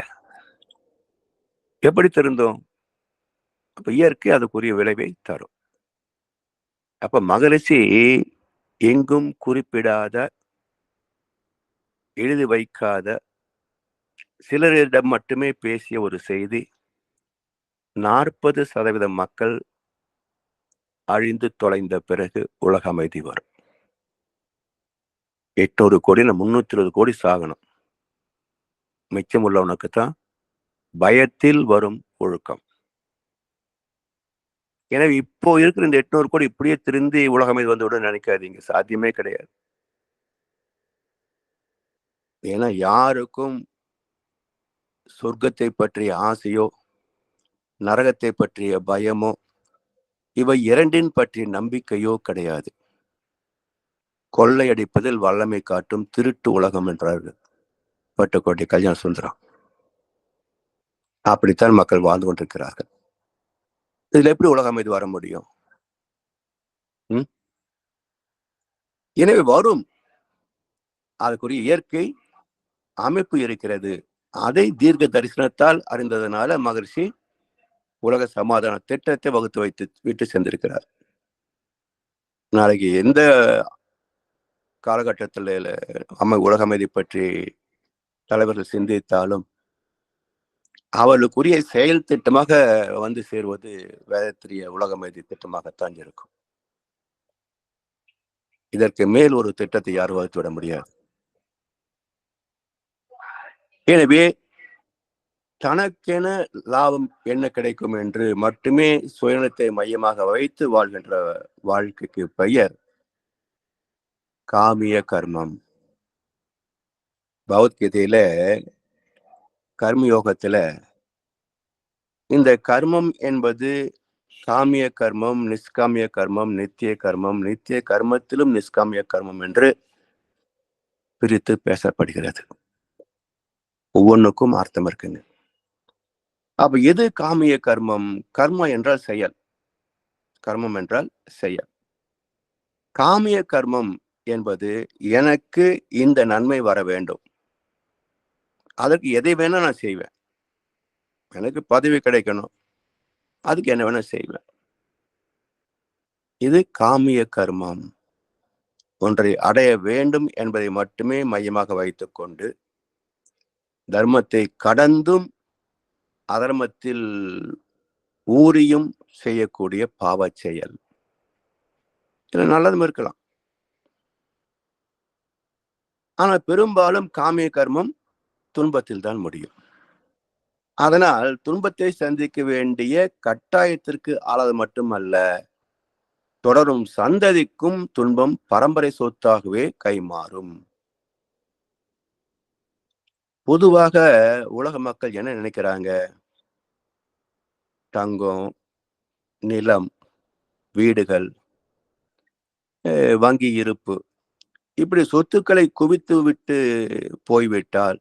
எப்படி திருந்தும்? அப்ப இயற்கை அதுக்குரிய விளைவை தரும். அப்ப மகரிஷி எங்கும் குறிப்பிடாத, எழுதி வைக்காத, சிலரிடம் மட்டுமே பேசிய ஒரு செய்தி, 40% மக்கள் அழிந்து தொலைந்த பிறகு உலக அமைதி வரும். 800 கோடியில 320 கோடி சாகணும். மிச்சம் உள்ளவனுக்கு தான் பயத்தில் வரும் ஒழுக்கம். எனவே இப்போ இருக்கிற இந்த 800 கோடி இப்படியே திருந்தி உலக அமைதி வந்துவிடும் நினைக்காதீங்க. சாத்தியமே கிடையாது. ஏன்னா யாருக்கும் சொர்க்கத்தை பற்றிய ஆசையோ, நரகத்தை பற்றிய பயமோ, இவை இரண்டின் பற்றிய நம்பிக்கையோ கிடையாது. கொள்ளையடிப்பதில் வல்லமை காட்டும் திருட்டு உலகம் என்றார்கள் பட்டுக்கோட்டை கல்யாண சுந்தரம். அப்படித்தான் மக்கள் வாழ்ந்து கொண்டிருக்கிறார்கள். இதுல எப்படி உலக அமைதி வர முடியும்? எனவே வரும். அதுக்குரிய இயற்கை அமைப்பு இருக்கிறது. அதை தீர்க்க தரிசனத்தால் அறிந்ததனால மகரிஷி உலக சமாதான திட்டத்தை வகுத்து வைத்து விட்டு சென்றிருக்கிறார். நாளைக்கு எந்த காலகட்டத்தில் உலக அமைதி பற்றி தலைவர்கள் சிந்தித்தாலும் அவர்களுக்குரிய செயல் திட்டமாக வந்து சேருவது வேதத்திரிய உலக அமைதி திட்டமாகத்தான் இருக்கும். இதற்கு மேல் ஒரு திட்டத்தை யாரும் வகுத்து விட முடியாது. எனவே தனக்கென லாபம் என்ன கிடைக்கும் என்று மட்டுமே சுயநலத்தை மையமாக வைத்து வாழ்கின்ற வாழ்க்கைக்கு பெயர் காமிய கர்மம். பகவத்கீதையில கர்மயோகத்துல இந்த கர்மம் என்பது காமிய கர்மம், நிஷ்காமிய கர்மம், நித்திய கர்மம், நித்திய கர்மத்திலும் நிஷ்காமிய கர்மம் என்று பிரித்து பேசப்படுகிறது. ஒவ்வொன்றுக்கும் அர்த்தம் இருக்குங்க. அப்ப எது காமிய கர்மம்? கர்மம் என்றால் செயல், கர்மம் என்றால் செயல். காமிய கர்மம் என்பது எனக்கு இந்த நன்மை வர வேண்டும், அதற்கு எதை வேணா நான் செய்வேன். எனக்கு பதவி கிடைக்கணும், அதுக்கு என்ன வேணா செய்வேன். இது காமிய கர்மம். ஒன்றை அடைய வேண்டும் என்பதை மட்டுமே மையமாக வைத்துக் கொண்டு தர்மத்தை கடந்தும் அதர்மத்தில் ஊறியும் செய்யக்கூடிய பாவ செயல். நல்லதும் இருக்கலாம். ஆனால் பெரும்பாலும் காமிய கர்மம் துன்பத்தில் தான் முடியும். அதனால் துன்பத்தை சந்திக்க வேண்டிய கட்டாயத்திற்கு ஆளாது மட்டுமல்ல, தொடரும் சந்ததிக்கும் துன்பம் பரம்பரை சொத்தாகவே கைமாறும். பொதுவாக உலக மக்கள் என்ன நினைக்கிறாங்க? தங்கம், நிலம், வீடுகள், வங்கி இருப்பு, இப்படி சொத்துக்களை குவித்து விட்டு போய்விட்டால்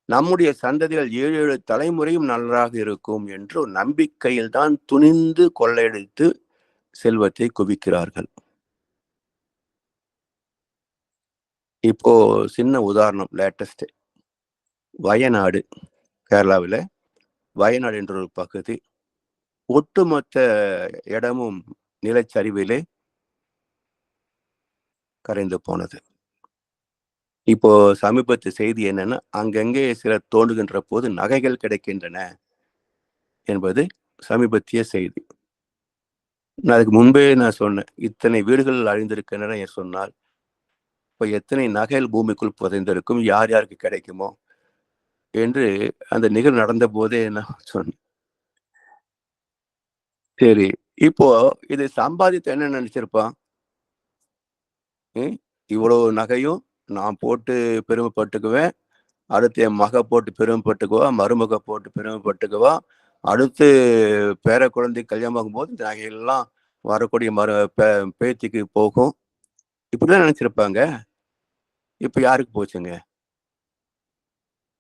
நம்முடைய சந்ததிகள் 7 தலைமுறையும் நன்றாக இருக்கும் என்று நம்பிக்கையில் தான் துணிந்து கொள்ளையடித்து செல்வத்தை குவிக்கிறார்கள். இப்போ சின்ன உதாரணம், லேட்டஸ்ட் வயநாடு, கேரளாவில் வயநாடு என்ற ஒரு பகுதி ஒட்டுமொத்த இடமும் நிலச்சரிவிலே கரைந்து போனது. இப்போ சமீபத்து செய்தி என்னன்னா, அங்கங்கே சிலர் தோண்டுகின்ற போது நகைகள் கிடைக்கின்றன என்பது சமீபத்திய செய்தி. அதுக்கு முன்பே நான் சொன்னேன், இத்தனை வீடுகள் அழிந்திருக்கின்றன சொன்னால் இப்ப எத்தனை நகைகள் பூமிக்குள் புதைந்திருக்கும், யார் யாருக்கு கிடைக்குமோ என்று அந்த நிகழ்வு நடந்த போதே நான் சொன்னேன். சரி, இப்போ இதை சம்பாதித்து என்ன நினைச்சிருப்பான்? இவ்வளவு நகையும் நான் போட்டு பெருமைப்பட்டுக்குவேன், அடுத்து என் மக போட்டு பெருமைப்பட்டுக்குவா, மருமக போட்டு பெருமைப்பட்டுக்குவா, அடுத்து பேர குழந்தை கல்யாணம் ஆகும்போது இந்த நகைகள்லாம் வரக்கூடிய பேத்திக்கு போகும், இப்படிதான் நினைச்சிருப்பாங்க. இப்ப யாருக்கு போச்சுங்க?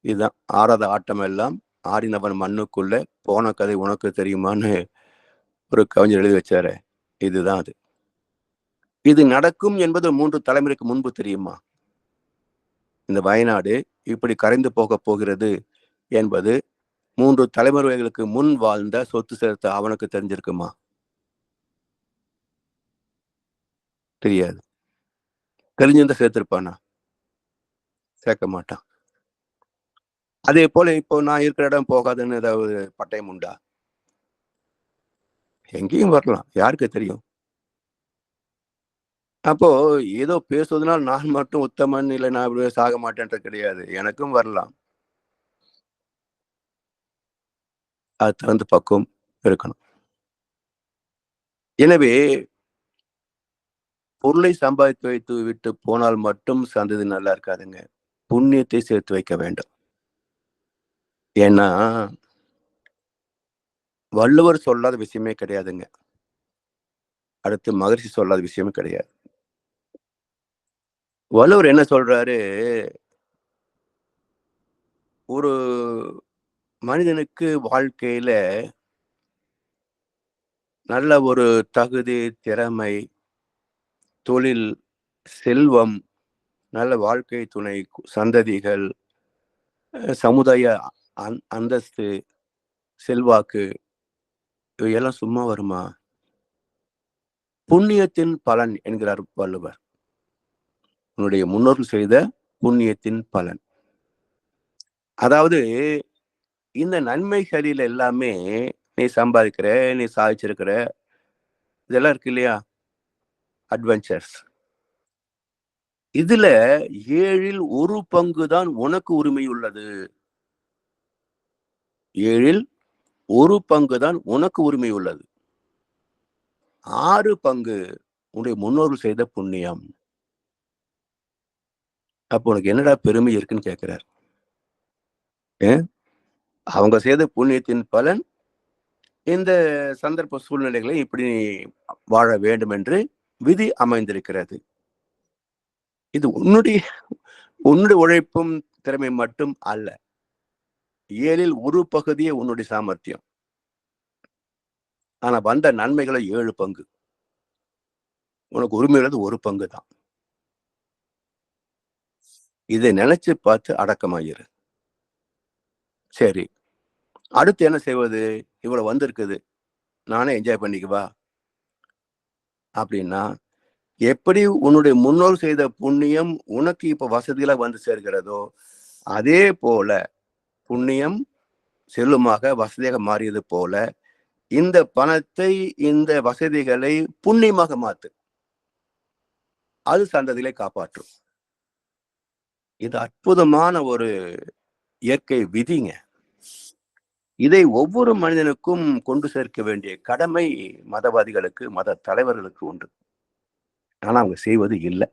இதுதான் ஆறாத ஆட்டம் எல்லாம் ஆடினவன் மண்ணுக்குள்ள, போன கதை உனக்கு தெரியுமான்னு ஒரு கவிஞர் எழுதி வச்சாரு. இதுதான் அது. இது நடக்கும் என்பது 3 தலைமுறைக்கு முன்பு தெரியுமா? இந்த வயநாடு இப்படி கரைந்து போக போகிறது என்பது 3 தலைமுறைகளுக்கு முன் வாழ்ந்த சொத்து சேர்த்த அவனுக்கு தெரிஞ்சிருக்குமா? தெரியாது. தெரிஞ்சிருந்தா சேர்த்திருப்பானா? சேர்க்க மாட்டான். அதே போல இப்போ நான் இருக்கிற இடம் போகாதுன்னு ஏதாவது பட்டயம் உண்டா? எங்கேயும் வரலாம். யாருக்கு தெரியும்? அப்போ ஏதோ பேசுவதனால் நான் மட்டும் உத்தமன், இல்ல நான் இப்படி சாக மாட்டேன்றது கிடையாது. எனக்கும் வரலாம். அது தகுந்த பக்குவம் இருக்கணும். எனவே பொருளை சம்பாதித்து வைத்து விட்டு போனால் மட்டும் சந்ததி நல்லா இருக்காதுங்க. புண்ணியத்தை சேர்த்து வைக்க வேண்டும். ஏன்னா, வள்ளுவர் சொல்லாத விஷயமே கிடையாதுங்க. அடுத்து மகரிஷி சொல்லாத விஷயமே கிடையாது. வள்ளுவர் என்ன சொல்றாரு, ஒரு மனிதனுக்கு வாழ்க்கையில நல்ல ஒரு தகுதி, திறமை, தொழில், செல்வம், நல்ல வாழ்க்கை துணை, சந்ததிகள், சமுதாய அந்தஸ்து, செல்வாக்கு இவையெல்லாம் சும்மா வருமா? புண்ணியத்தின் பலன் என்கிறார் வள்ளுவர். உன்னுடைய முன்னோர்கள் செய்த புண்ணியத்தின் பலன். அதாவது இந்த நன்மைகளில் எல்லாமே நீ சம்பாதிக்கிற, நீ சாதிச்சிருக்கிற, இதெல்லாம் இருக்கு இல்லையா? அட்வென்ச்சர்ஸ். இதுல 7ல் 1 பங்கு தான் உனக்கு உரிமை உள்ளது. 7ல் 1 பங்கு தான் உனக்கு உரிமை உள்ளது. 6 பங்கு உன்னுடைய முன்னோர்கள் செய்த புண்ணியம். அப்போ உனக்கு என்னடா பெருமை இருக்குன்னு கேட்கிறார். அவங்க செய்த புண்ணியத்தின் பலன் இந்த சந்தர்ப்ப சூழ்நிலைகளை இப்படி வாழ வேண்டும் என்று விதி அமைந்திருக்கிறது. இது உன்னுடைய உன்னுடைய உழைப்பும் திறமை மட்டும் அல்ல. 7ல் 1 பகுதியே உன்னுடைய சாமர்த்தியம். ஆனா வந்த நன்மைகளை 7 பங்கு. உனக்கு உரிமை உள்ளது 1 பங்கு தான். இதை நினைச்சு பார்த்து அடக்கமாயிரு. சரி. அடுத்து என்ன செய்வது? இவ்வளவு வந்திருக்குது. நானே என்ஜாய் பண்ணிக்கவா? அப்படின்னா, எப்படி உன்னுடைய முன்னோர் செய்த புண்ணியம் உனக்கு இப்ப வசதிகளா வந்து சேர்கிறதோ, அதே போல புண்ணியம் செல்வமாக வசதியாக மாறியது போல, இந்த பணத்தை, இந்த வசதிகளை புண்ணியமாக மாத்து. அது சந்ததிகளை காப்பாற்றும். இது அற்புதமான ஒரு இயற்கை விதிங்க. இதை ஒவ்வொரு மனிதனுக்கும் கொண்டு சேர்க்க வேண்டிய கடமை மதவாதிகளுக்கு, மத தலைவர்களுக்கு உண்டு. ஆனா அவங்க செய்வது இல்ல.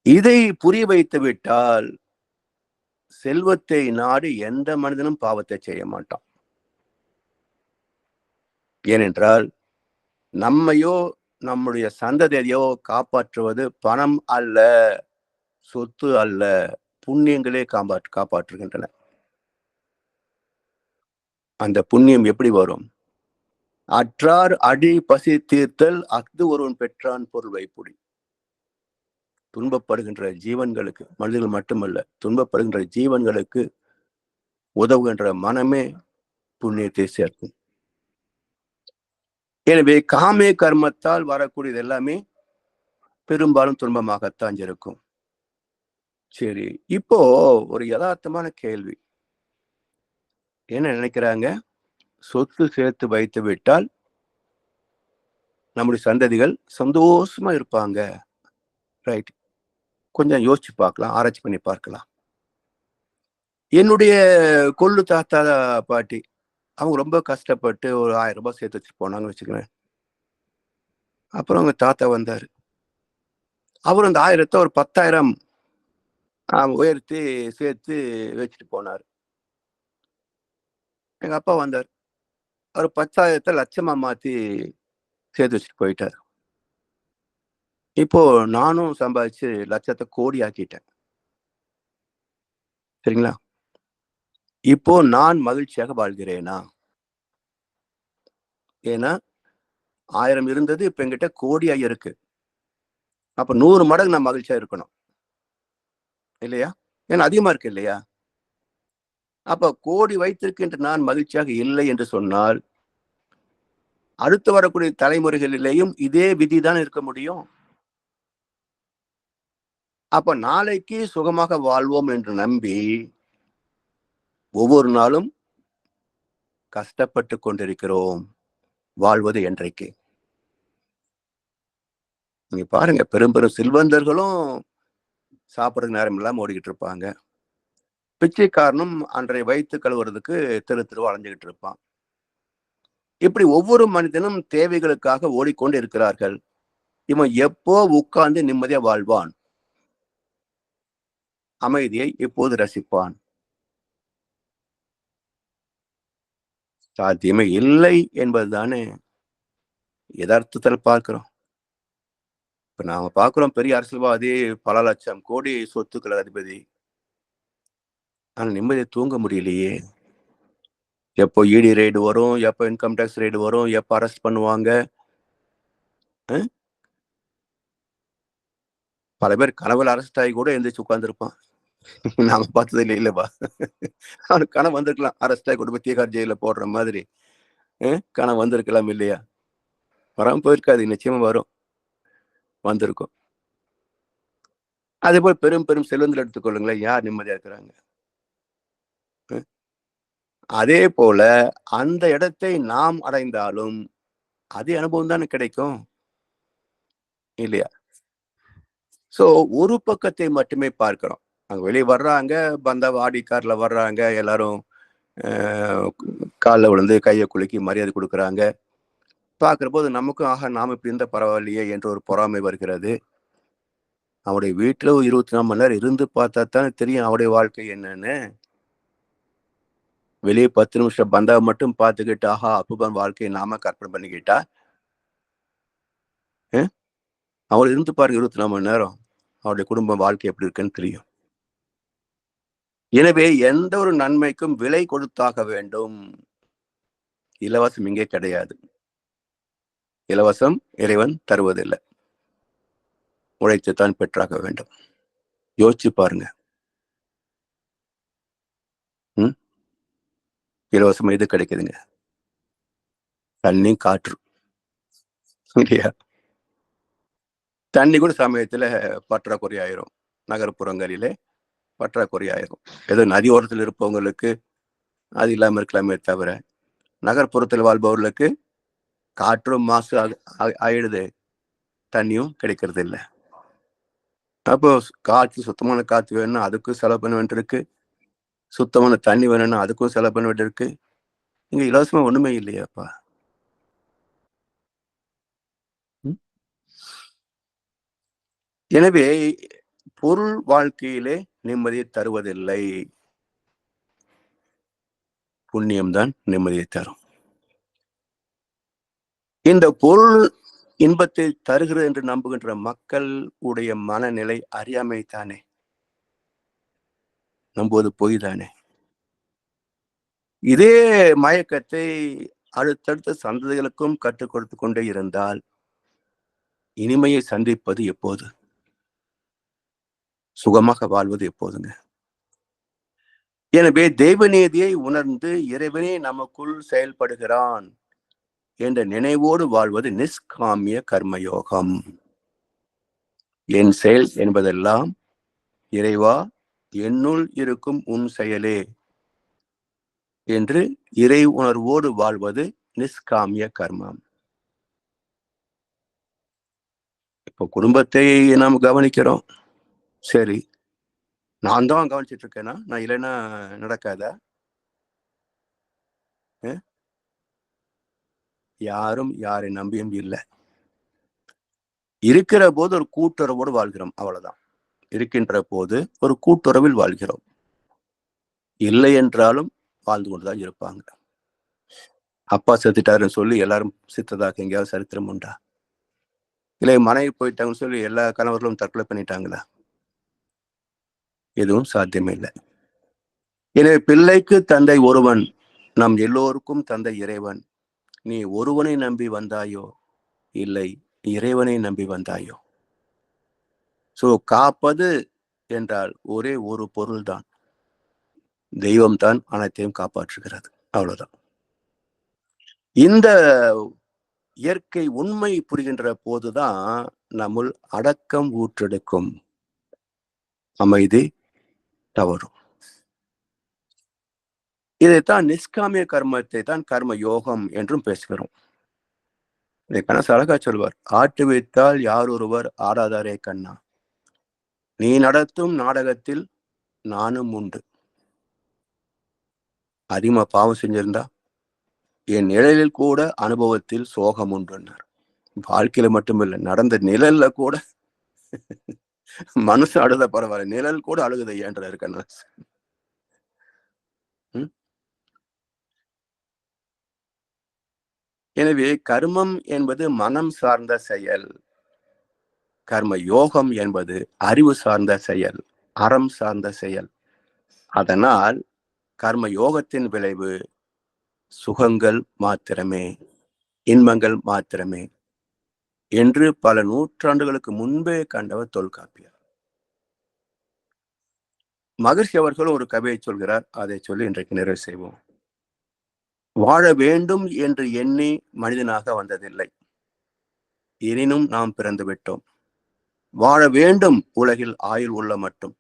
இதை புரிய வைத்து விட்டால், செல்வத்தை நாடி எந்த மனிதனும் பாவத்தை செய்ய மாட்டான். ஏனென்றால், நம்மையோ, நம்முடைய சந்ததியையோ காப்பாற்றுவது பணம் அல்ல, சொத்து அல்ல, புண்ணியங்களே காப்பாற்றுகின்றன. அந்த புண்ணியம் எப்படி வரும்? அற்றார் அடி பசி தீர்த்தல் அஃது ஒருவன் பெற்றான் பொருள் வைப்புடி. துன்பப்படுகின்ற ஜீவன்களுக்கு, மனிதர்கள் மட்டுமல்ல, துன்பப்படுகின்ற ஜீவன்களுக்கு உதவுகின்ற மனமே புண்ணியத்தை சேர்க்கும். எனவே காமே கர்மத்தால் வரக்கூடியது எல்லாமே பெரும்பாலும் துன்பமாகத்தான் இருக்கும். சரி, இப்போ ஒரு யதார்த்தமான கேள்வி. என்ன நினைக்கிறாங்க? சொத்து சேர்த்து வைத்து விட்டால் நம்முடைய சந்ததிகள் சந்தோஷமா இருப்பாங்க. ரைட். கொஞ்சம் யோசிச்சு பார்க்கலாம், ஆராய்ச்சி பண்ணி பார்க்கலாம். என்னுடைய கொள்ளு தாத்தா, பாட்டி அவங்க ரொம்ப கஷ்டப்பட்டு ஒரு ரூ. 1000 சேர்த்து வச்சுட்டு போனாங்கன்னு வச்சுக்கோங்களேன். அப்புறம் அவங்க தாத்தா வந்தாரு. அவரு அந்த 1000த்த ஒரு 10,000 உயர்த்தி சேர்த்து வச்சுட்டு போனாரு. எங்க அப்பா வந்தாரு. அவரு 10,000த்த லட்சமா மாத்தி சேர்த்து வச்சுட்டு போயிட்டாரு. இப்போ நானும் சம்பாதிச்சு லட்சத்த கோடி ஆக்கிட்டேன். சரிங்களா? இப்போ நான் மகிழ்ச்சியாக வாழ்கிறேனா? ஏன்னா 1000 இருந்தது, இப்ப என்கிட்ட கோடியா இருக்கு. அப்ப 100 மடங்கு நான் மகிழ்ச்சியா இருக்கணும். இல்லையா? ஏன்னா அதிகமா இருக்கு இல்லையா? அப்ப கோடி வைத்திருக்கின்ற நான் மகிழ்ச்சியாக இல்லை என்று சொன்னால், அடுத்து வரக்கூடிய தலைமுறைகளிலேயும் இதே விதிதான் இருக்க முடியும். அப்ப நாளைக்கு சுகமாக வாழ்வோம் என்று நம்பி, ஒவ்வொரு நாளும் கஷ்டப்பட்டுக் கொண்டிருக்கிறோம். வாழ்வது என்றைக்கு? நீங்க பாருங்க, பெரும் பெரும் செல்வந்தர்களும் சாப்பிடறதுக்கு நேரம் இல்லாம ஓடிக்கிட்டு இருப்பாங்க. பிச்சைக்காரனும் அன்றைய வயித்து கழுவுறதுக்கு தெரு தெருவா அலைஞ்சுகிட்டு இருப்பான். இப்படி ஒவ்வொரு மனிதனும் தேவைகளுக்காக ஓடிக்கொண்டு இருக்கிறார்கள். இவன் எப்போ உட்கார்ந்து நிம்மதியா வாழ்வான்? அமைதியை எப்போது ரசிப்பான்? சாத்தியமே இல்லை என்பதுதானே எதார்த்தத்துல பார்க்கிறோம். இப்ப நாம பார்க்கிறோம், பெரிய அரசியல்வாதி, பல லட்சம் கோடி சொத்துக்கள் அதிபதி. ஆனா நிம்மதியா தூங்க முடியலையே. எப்போ இடி ரெய்டு வரும்? எப்போ இன்கம் டாக்ஸ் ரெய்டு வரும்? எப்போ அரெஸ்ட் பண்ணுவாங்க? அ பல பேர் கனவுல அரெஸ்ட் ஆகி கூட எந்திரிச்சு உட்கார்ந்திருப்பான். நாம பார்த்தது இல்லப்பா. அவனுக்கு கனவு வந்திருக்கலாம். அரெஸ்ட் ஆகி கொண்டு போய் தீகார் ஜெயில்ல போடுற மாதிரி. கனவு வந்திருக்கலாம் இல்லையா? வராம போயிருக்காது. நிச்சயமா வரும். வந்திருக்கும். அதேபோல் பெரும் பெரும் செல்வந்தர்கள் எடுத்துக்கொள்ளுங்களேன். யார் நிம்மதியா இருக்கிறாங்க? அ அதே போல அந்த இடத்தை நாம் அடைந்தாலும் அதே அனுபவம் தானே கிடைக்கும். இல்லையா? ஸோ ஒரு பக்கத்தை மட்டுமே பார்க்கிறோம். அங்க வெளிய வர்றாங்க, வந்தா ஆடி கார்ல வர்றாங்க, எல்லாரும் அ கால்ல விழுந்து கைய குலுக்கி மரியாதை குடுக்குறாங்க. பார்க்கிறபோது நமக்கும் ஆஹா! நாம இப்படி இருந்தா பரவாயில்லையே என்ற ஒரு பொறாமை வருகிறது. அவனுடைய வீட்ல ஒரு 24 மணி நேரம் இருந்து பார்த்தா தானே தெரியும் அவனுடைய வாழ்க்கை என்னன்னு. வெளிய 10 நிமிஷம் பந்தாவ மட்டும் பார்த்துக்கிட்டு, ஆஹா! அற்புதமான வாழ்க்கைய நாம கற்பனை பண்ணிக்கிட்டா, அ அவன் இருந்து பாருங்க 24 மணி நேரம். அவருடைய குடும்ப வாழ்க்கை எப்படி இருக்குன்னு தெரியும். எனவே எந்த ஒரு நன்மைக்கும் விலை கொடுத்தாக வேண்டும். இலவசம் இங்கே கிடையாது. இலவசம் இறைவன் தருவதில்லை. உழைத்துத்தான் பெற்றாக வேண்டும். யோசிச்சு பாருங்க. ம். இலவசமா எது கிடைக்குதுங்க? தண்ணி, காற்று. இல்லையா? தண்ணி கூட சமயத்துல பற்றாக்குறை ஆயிரும். நகர்ப்புறங்களிலே பற்றாக்குறை ஆயிரும். ஏதோ நதி ஓரத்தில் இருப்பவங்களுக்கு அது இல்லாம இருக்கலாமே தவிர, நகர்ப்புறத்தில் வாழ்பவர்களுக்கு காற்றும் மாசு ஆயிடுது. தண்ணியும் கிடைக்கிறது இல்ல. அப்போ காற்று, சுத்தமான காற்று வேணும்னா அதுக்கும் செலவு பண்ண வேண்டியிருக்கு. சுத்தமான தண்ணி வேணும்னா அதுக்கும் செலவு பண்ண வேண்டியிருக்கு. இங்க இலவசமா ஒண்ணுமே இல்லையேப்பா. ம். எனவே பொருள் வாழ்க்கையிலே நிம்மதியை தருவதில்லை. புண்ணியம் தான் நிம்மதியை தரும். இந்த பொருள் இன்பத்தை தருகிறது என்று நம்புகின்ற மக்கள் உடைய மனநிலை அறியாமை தானே. நம்புவது பொய் தானே. இதே மயக்கத்தை அடுத்தடுத்த சந்ததிகளுக்கும் கற்றுக் கொடுத்துக் கொண்டே இருந்தால், இனிமையை சந்திப்பது எப்போது? சுகமாக வாழ்வது எப்போதுங்க? எனவே தெய்வநீதியை உணர்ந்து இறைவனே நமக்குள் செயல்படுகிறான் என்ற நினைவோடு வாழ்வது நிஷ்காமிய கர்மயோகம். என் செயல் என்பதெல்லாம் இறைவா என்னுள் இருக்கும் உன் செயலே என்று இறை உணர்வோடு வாழ்வது நிஷ்காமிய கர்மம். இப்போ குடும்பத்தை நாம் கவனிக்கிறோம். சரி, நான் தான் கவனிச்சுட்டு இருக்கேனா? நான் இல்லைன்னா நடக்காதா? அ யாரும் யாரை நம்பியும் இல்ல. இருக்கிற போது ஒரு கூட்டுறவோடு வாழ்கிறோம். அவ்வளவுதான். இருக்கின்ற போது ஒரு கூட்டுறவில் வாழ்கிறோம். இல்லை என்றாலும் வாழ்ந்து கொண்டுதான் இருப்பாங்க. அப்பா செத்துட்டாருன்னு சொல்லி எல்லாரும் செத்ததாக எங்கேயாவது சரித்திரம் உண்டா? இல்லை மனைவி போயிட்டாங்கன்னு சொல்லி எல்லா கணவர்களும் தற்கொலை பண்ணிட்டாங்களா? எதுவும் சாத்தியமே இல்லை. எனவே பிள்ளைக்கு தந்தை ஒருவன். நம் எல்லோருக்கும் தந்தை இறைவன். நீ ஒருவனை நம்பி வந்தாயோ? இல்லை, இறைவனை நம்பி வந்தாயோ? சோ காப்பது என்றால் ஒரே ஒரு பொருள்தான். தெய்வம் தான் அனைத்தையும் காப்பாற்றுகிறது. அவ்வளவுதான். இந்த இயற்கை உண்மை புரிகின்ற போதுதான் நம்முள் அடக்கம் ஊற்றெடுக்கும் அமைதி தவறும். இதைத்தான் நிஷ்காமிய கர்மத்தை தான் கர்ம யோகம் என்றும் பேசுகிறோம். இதை கணேச அழகா சொல்வார், ஆட்டு வைத்தால் யார் ஒருவர் ஆடாதாரே கண்ணா, நீ நடத்தும் நாடகத்தில் நானும் உண்டு. அதிகமா பாவம் செஞ்சிருந்தா என் நிழலில் கூட அனுபவத்தில் சோகம் உண்டுன்னார். வாழ்க்கையில மட்டுமில்லை, நடந்த நிழல்ல கூட மனுஷன் அழுத பரவாயில்ல, நிழல் கூட அழுகுதை ஏன்றாரு கண்ணாஸ். எனவே கர்மம் என்பது மனம் சார்ந்த செயல், கர்ம யோகம் என்பது அறிவு சார்ந்த செயல், அறம் சார்ந்த செயல். அதனால் கர்ம யோகத்தின் விளைவு சுகங்கள் மாத்திரமே, இன்பங்கள் மாத்திரமே என்று பல நூற்றாண்டுகளுக்கு முன்பே கண்டவர் தொல்காப்பியர். மகர்ஷி அவர்களும் ஒரு கவியை சொல்கிறார், அதை சொல்லி இன்றைக்கு நிறைவு செய்வோம். வாழ வேண்டும் என்று எண்ணி மனிதனாக வந்ததில்லை, எனினும் நாம் பிறந்து விட்டோம். வாழ வேண்டும் உலகில் ஆயுள் உள்ள மட்டும்,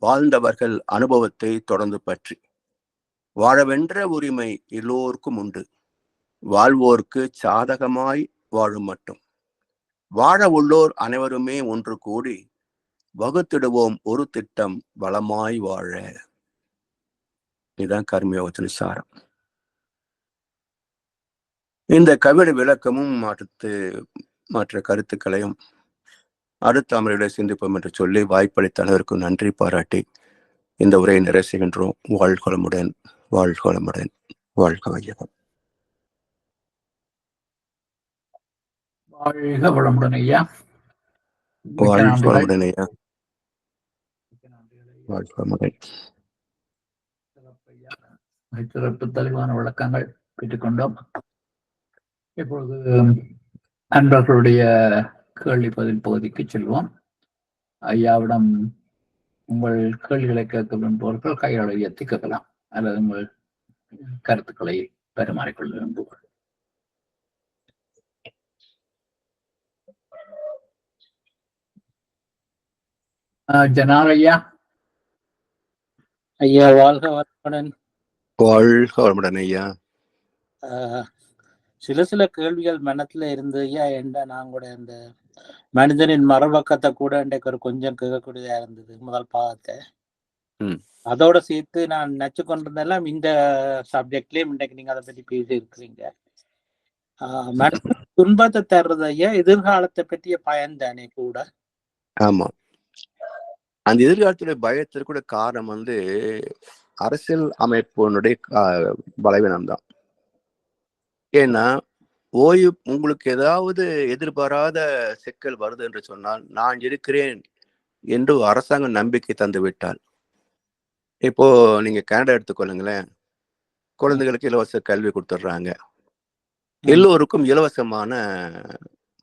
வாழ்ந்தவர்கள் அனுபவத்தை தொடர்ந்து பற்றி. வாழவென்ற உரிமை எல்லோருக்கும் உண்டு, வாழ்வோர்க்கு சாதகமாய் வாழும் மட்டும். வாழ உள்ளோர் அனைவருமே ஒன்று கூடி வகுத்திடுவோம் ஒரு திட்டம் வளமாய் வாழ. இதுதான் கர்மயோகத்தின் சாரம். இந்த கவிட விளக்கமும் மற்ற கருத்துக்களையும் அடுத்த அமர்வுகளை சிந்திப்போம் என்று சொல்லி வாய்ப்பளித்த அனைவருக்கும் நன்றி பாராட்டி இந்த உரையை நிறைவு செய்கின்றோம். வாழ்கொளமுடன், வாழ்கொளமுடன், வாழ்க வையகம். வாழ்க வளமுடன் ஐயா. வாழ்கொளமுடன் ஐயா. வாழ்கொளமுடன். சிறப்பு தெளிவான விளக்கங்கள் பெற்றுக்கொண்டோம். இப்பொழுது அன்பர்களுடைய கேள்வி பதில் பகுதிக்கு செல்வோம். ஐயாவிடம் உங்கள் கேள்விகளை கேட்க விரும்புவர்கள் கையாளை உயர்த்தி கேட்கலாம், அல்லது உங்கள் கருத்துக்களை பரிமாறிக்கொள்ள விரும்புவார்கள். ஜனார் ஐயா. ஐயா வாழ்க வளமுடன். வாழ்க வளமுடன் ஐயா. சில கேள்விகள் மனத்துல இருந்து ஐயா, என்ன நான் கூட இந்த மனிதனின் மறுபக்கத்தை கூட இன்றைக்கு ஒரு கொஞ்சம் கேட்கக்கூடியதா இருந்தது. முதல் பாகத்தை அதோட சேர்த்து நான் நினைச்சு கொண்டிருந்தெல்லாம் இந்த சப்ஜெக்ட்லயும் இன்றைக்கு நீங்க அதை பத்தி பேசி இருக்கிறீங்க. துன்பத்தை தர்றது ஐயா எதிர்காலத்தை பற்றிய பயன் தானே கூட. ஆமா, அந்த எதிர்காலத்துடைய பயத்திற்கு கூட காரணம் அரசியல் அமைப்பினுடைய பலவீனம் தான். ஏன்னா உங்களுக்கு ஏதாவது எதிர்பாராத சிக்கல் வருது என்று சொன்னால் நான் இருக்கிறேன் என்று அரசாங்கம் நம்பிக்கை தந்து விட்டால், இப்போ நீங்க கனடா எடுத்துக்கொள்ளுங்களேன், குழந்தைகளுக்கு இலவச கல்வி கொடுத்துட்றாங்க, எல்லோருக்கும் இலவசமான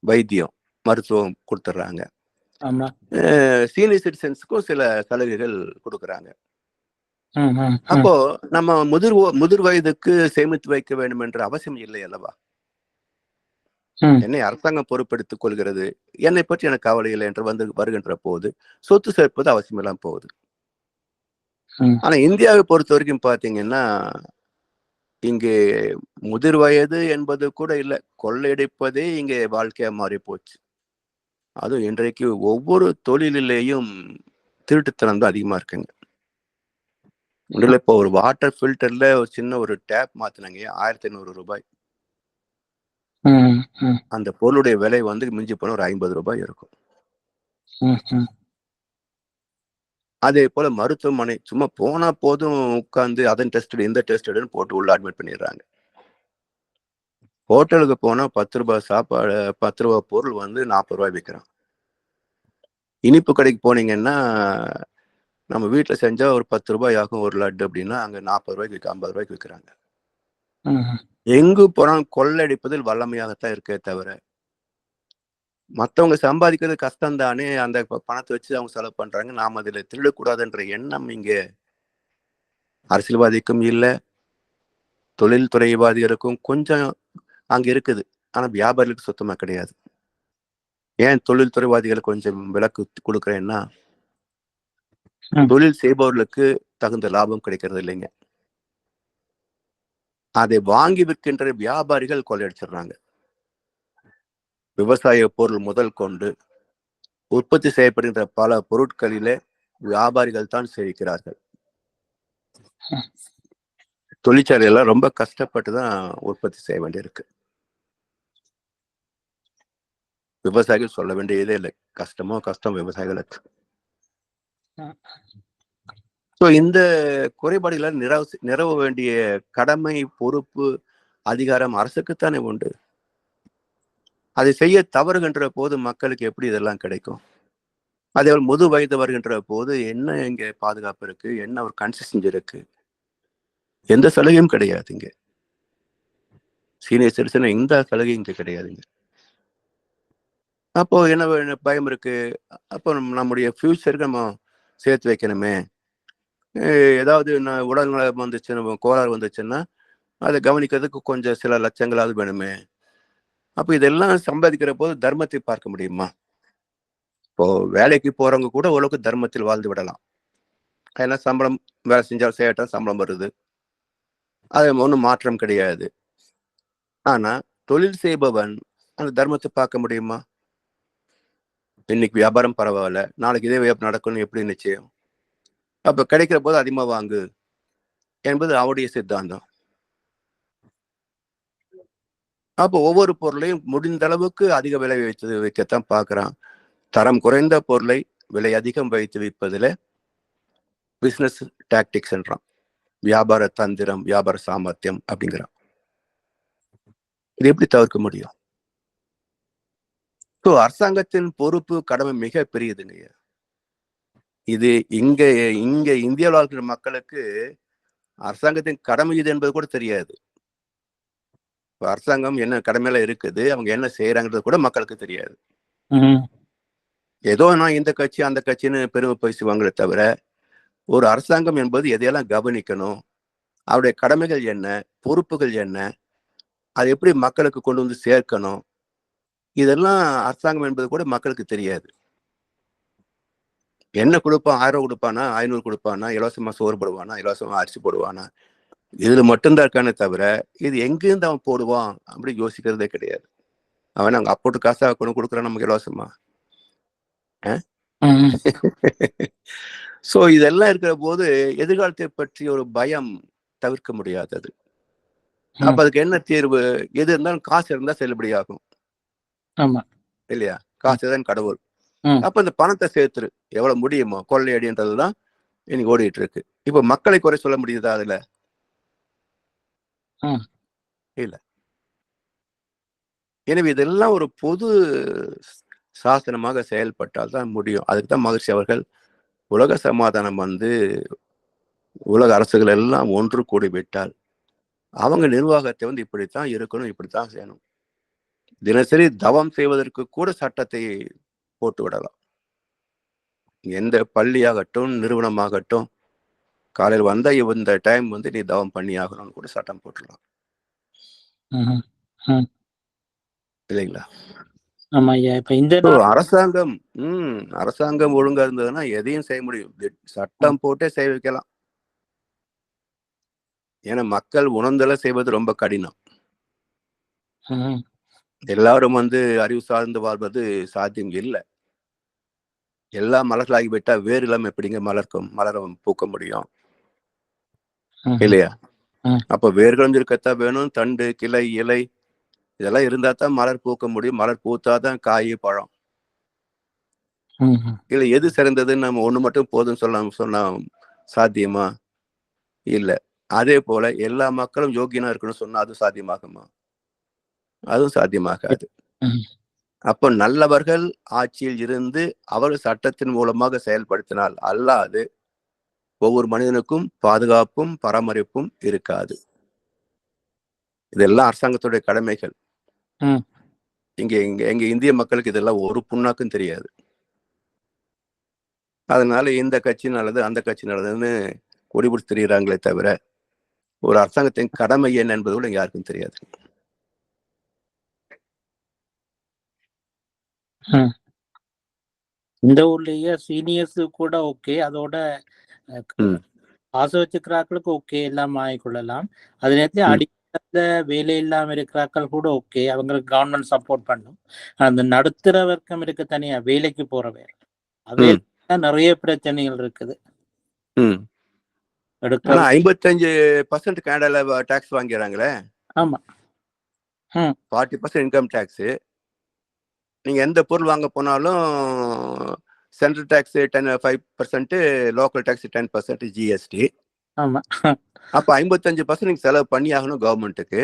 வைத்தியம் மருத்துவம் கொடுத்துட்றாங்க, சீனியர் சிட்டிசன்ஸுக்கும் சில சலுகைகள் கொடுக்குறாங்க. அப்போ நம்ம முதிர் வயதுக்கு சேமித்து வைக்க வேண்டும் என்ற அவசியம் இல்லை அல்லவா? என்னை அரசாங்கம் பொறுப்பெடுத்துக் கொள்கிறது, என்னை பற்றி எனக்கு கவலை இல்லை என்று வருகின்ற போது சொத்து சேர்ப்பது அவசியம் இல்லாம போகுது. ஆனா இந்தியாவை பொறுத்த வரைக்கும் பாத்தீங்கன்னா, இங்கே முதிர் வயது என்பது கூட இல்லை, கொள்ளையடிப்பதே இங்கே வாழ்க்கையா மாறி போச்சு. அதுவும் இன்றைக்கு ஒவ்வொரு தொழிலிலேயும் திருட்டுத்தனம் தான் அதிகமா இருக்குங்க. இப்போ ஒரு வாட்டர் ஃபில்டர்ல ஒரு சின்ன ஒரு டேப் மாத்தினாங்க, 1500 ரூபாய். அந்த பொருளுடைய விலை மிஞ்சி போன ஒரு 50 ரூபாய் இருக்கும். அதே போல மருத்துவமனை சும்மா போனா போதும் உட்கார்ந்து அதன் டெஸ்ட் இந்த டெஸ்ட் போட்டு உள்ள அட்மிட் பண்ணிடுறாங்க. ஹோட்டலுக்கு போனா 10 ரூபாய் சாப்பாடு, 10 ரூபாய் பொருள் 40 ரூபாய் விற்கிறான். இனிப்பு கடைக்கு போனீங்கன்னா நம்ம வீட்டுல செஞ்சா ஒரு 10 ரூபாய் ஆகும் ஒரு லட்டு அப்படின்னா, அங்க 40 ரூபாய்க்கு 50 ரூபாய்க்கு விற்கிறாங்க. எங்கு போனாலும் கொள்ளடிப்பதில் வல்லமையாகத்தான் இருக்கே தவிர, மற்றவங்க சம்பாதிக்கிறது கஷ்டம் தானே, அந்த பணத்தை வச்சு அவங்க செலவு பண்றாங்க, நாம அதுல திருடக்கூடாதுன்ற எண்ணம் இங்க அரசியல்வாதிக்கும் இல்லை, தொழில் துறைவாதிகளுக்கும் கொஞ்சம் அங்க இருக்குது. ஆனா வியாபாரிகளுக்கு சுத்தமா கிடையாது. ஏன் தொழில் துறைவாதிகளுக்கு கொஞ்சம் விலக்கு கொடுக்குறேன்னா, தொழில் செய்பவர்களுக்கு தகுந்த லாபம் கிடைக்கிறது இல்லைங்க. அதை வாங்கி விற்கின்ற வியாபாரிகள் கொள்ளையடிச்சிடுறாங்க. விவசாய பொருள் முதல் கொண்டு உற்பத்தி செய்யப்படுகின்ற பல பொருட்களிலே வியாபாரிகள் தான் சேவிக்கிறார்கள். தொழிற்சாலையெல்லாம் ரொம்ப கஷ்டப்பட்டு தான் உற்பத்தி செய்ய வேண்டியிருக்கு. விவசாயிகள் சொல்ல வேண்டியதே இல்லை. கஷ்டமோ கஷ்டம் விவசாயிகளுக்கு. இந்த குறைபாடுகளை நிறவ வேண்டிய கடமை, பொறுப்பு, அதிகாரம் அரசுக்குத்தானே உண்டு. அதை செய்ய தவறுகின்ற போது மக்களுக்கு எப்படி இதெல்லாம் கிடைக்கும்? அதே முது வயது வருகின்ற போது என்ன இங்க பாதுகாப்பு இருக்கு? என்ன ஒரு கன்சிஸ்டன்சி இருக்கு? எந்த சலுகையும் கிடையாது இங்க. சீனியர் சிட்டிசன் எந்த சலுகையும் இங்க கிடையாதுங்க. அப்போ என்ன பயம் இருக்கு? அப்போ நம்முடைய ஃபியூச்சருக்கு நம்ம சேர்த்து வைக்கணுமே. ஏதாவது உடல்நலம் வந்துச்சுன்னா, கோளாறு வந்துச்சுன்னா அதை கவனிக்கிறதுக்கு கொஞ்சம் சில லட்சங்களாவது வேணுமே. அப்போ இதெல்லாம் சம்பாதிக்கிற போது தர்மத்தை பார்க்க முடியுமா? இப்போ வேலைக்கு போறவங்க கூட ஓரளவுக்கு தர்மத்தில் வாழ்ந்து விடலாம். ஏன்னா சம்பளம் வேலை செஞ்சாலும் செய்யட்டும், சம்பளம் வருது, அது ஒன்றும் மாற்றம் கிடையாது. ஆனா தொழில் செய்பவன் அந்த தர்மத்தை பார்க்க முடியுமா? இன்னைக்கு வியாபாரம் பரவாயில்ல, நாளைக்கு இதே வியாபாரம் நடக்கணும் எப்படி நிச்சயம்? அப்ப கிடைக்கிற போது அதிகமா வாங்கு என்பது அவருடைய சித்தாந்தம். அப்போ ஒவ்வொரு பொருளையும் முடிந்த அளவுக்கு அதிக விலை வைக்கத்தான் பார்க்கிறான். தரம் குறைந்த பொருளை விலை அதிகம் வைத்து விற்பதில் பிசினஸ் டாக்டிக்ஸ் என்றான், வியாபார தந்திரம், வியாபார சாமர்த்தியம் அப்படிங்கிறான். இது எப்படி தவிர்க்க முடியும்? அரசாங்கத்தின் பொறுப்பு, கடமை மிக பெரியதுங்க. இது இங்க இந்தியாவில் இருக்கிற மக்களுக்கு அரசாங்கத்தின் கடமை இது என்பது கூட தெரியாது. அரசாங்கம் என்ன கடமையில இருக்குது, அவங்க என்ன செய்யறாங்கிறது கூட மக்களுக்கு தெரியாது. ஏதோ நான் இந்த கட்சி அந்த கட்சின்னு பெருமை பேசுவாங்களே தவிர, ஒரு அரசாங்கம் என்பது எதையெல்லாம் கவனிக்கணும், அவருடைய கடமைகள் என்ன, பொறுப்புகள் என்ன, அதை எப்படி மக்களுக்கு கொண்டு வந்து சேர்க்கணும், இதெல்லாம் அரசாங்கம் என்பது கூட மக்களுக்கு தெரியாது. என்ன கொடுப்பான்? 1000 கொடுப்பானா, 500 கொடுப்பானா, இலவசமா சோறு போடுவானா, இலவசமா அரிசி போடுவானா, இதுல மட்டும்தான் இருக்கானே தவிர இது எங்கிருந்து அவன் போடுவான் அப்படி யோசிக்கிறதே கிடையாது. அவன் அங்க அப்போட்டு காசா கொண்டு கொடுக்குறான் நமக்கு இலவசமா. சோ இதெல்லாம் இருக்கிற போது எதிர்காலத்தை பற்றி ஒரு பயம் தவிர்க்க முடியாதது. அப்ப அதுக்கு என்ன தீர்வு? எது இருந்தாலும் காசு இருந்தா செல்லுபடியாகும் இல்லையா? காசு தான் கடவுள். அப்ப இந்த பணத்தை சேர்த்துரு, எவ்வளவு முடியுமோ கொள்ளையடின்றதுதான் இன்னைக்கு ஓடிட்டு இருக்கு. இப்ப மக்களை குறை சொல்ல முடியுதா அதுல? இல்ல. எனவே இதெல்லாம் ஒரு பொது சாசனமாக செயல்பட்டால் தான் முடியும். அதுக்குதான் மகிழ்ச்சி அவர்கள் உலக சமாதானம் உலக அரசுகள் எல்லாம் ஒன்று கூடிவிட்டால் அவங்க நிர்வாகத்தை இப்படித்தான் இருக்கணும், இப்படித்தான் செய்யணும். தினசரி தவம் செய்வதற்கு கூட சட்டத்தை போட்டு விடலாம். எந்த பள்ளியாகட்டும், நிறுவனமாகட்டும், காலையில் வந்தா இந்த டைம் நீ தவம் பண்ணி ஆகணும்னு கூட சட்டம் போட்டுடலாம் இல்லைங்களா? அரசாங்கம் ஒழுங்கா இருந்ததுன்னா எதையும் செய்ய முடியும். சட்டம் போட்டே செய்ய வைக்கலாம். ஏன்னா மக்கள் உணர்ந்தல செய்வது ரொம்ப கடினம். எல்லாரும் அறிவு சார்ந்து வாழ்வது சாத்தியம் இல்லை. எல்லாம் மலர்களாகிவிட்டா வேறு இல்லாம எப்படிங்க மலர பூக்க முடியும் இல்லையா? அப்ப வேர்களும் இருக்கத்தான் வேணும், தண்டு, கிளை, இலை இதெல்லாம் இருந்தா தான் மலர் பூக்க முடியும். மலர் பூத்தாதான் காய், பழம். இல்ல எது சிறந்ததுன்னு நம்ம ஒண்ணு மட்டும் போதும் சொன்னா சாத்தியமா? இல்ல. அதே போல எல்லா மக்களும் யோகியனா இருக்கணும்னு சொன்னா அது சாத்தியமாகுமா? அதுவும் சாத்தியமாகாது. அப்போ நல்லவர்கள் ஆட்சியில் இருந்து அவர்கள் சட்டத்தின் மூலமாக செயல்படுத்தினால் அல்லாது ஒவ்வொரு மனிதனுக்கும் பாதுகாப்பும் பராமரிப்பும் இருக்காது. இதெல்லாம் அரசாங்கத்துடைய கடமைகள். எங்க இந்திய மக்களுக்கு இதெல்லாம் ஒரு புண்ணாக்கும் தெரியாது. அதனால இந்த கட்சி நல்லது, அந்த கட்சி நல்லதுன்னு கொடிபிடிச்சு தெரிகிறாங்களே தவிர ஒரு அரசாங்கத்தின் கடமை என்ன என்பது கூட யாருக்கும் தெரியாது. இந்த ஊர்லயே சீனியர்ஸ் கூட ஓகே, அதோட ஆசை வச்சுக்கிறாக்களுக்கு ஓகே, எல்லாம் வாங்கிக்கொள்ளலாம். அது நேரத்தில் அடிப்படை வேலை இல்லாம இருக்கிறாக்கள் கூட ஓகே, அவங்களுக்கு கவர்மெண்ட் சப்போர்ட் பண்ணும். அந்த நடுத்தர வர்க்கம் இருக்க தனியா வேலைக்கு போறவே அவையெல்லாம் நிறைய பிரச்சனைகள் இருக்குது. 55% கனடால டாக்ஸ் வாங்கிறாங்களே. ஆமா, 40% இன்கம் டாக்ஸ். நீங்க எந்த பொருள் வாங்க போனாலும் central tax 5%, local tax 10% GST. ஆமா. அப்ப 55% நீங்க செலவு பண்ணி ஆகணும் கவர்மெண்ட்டுக்கு.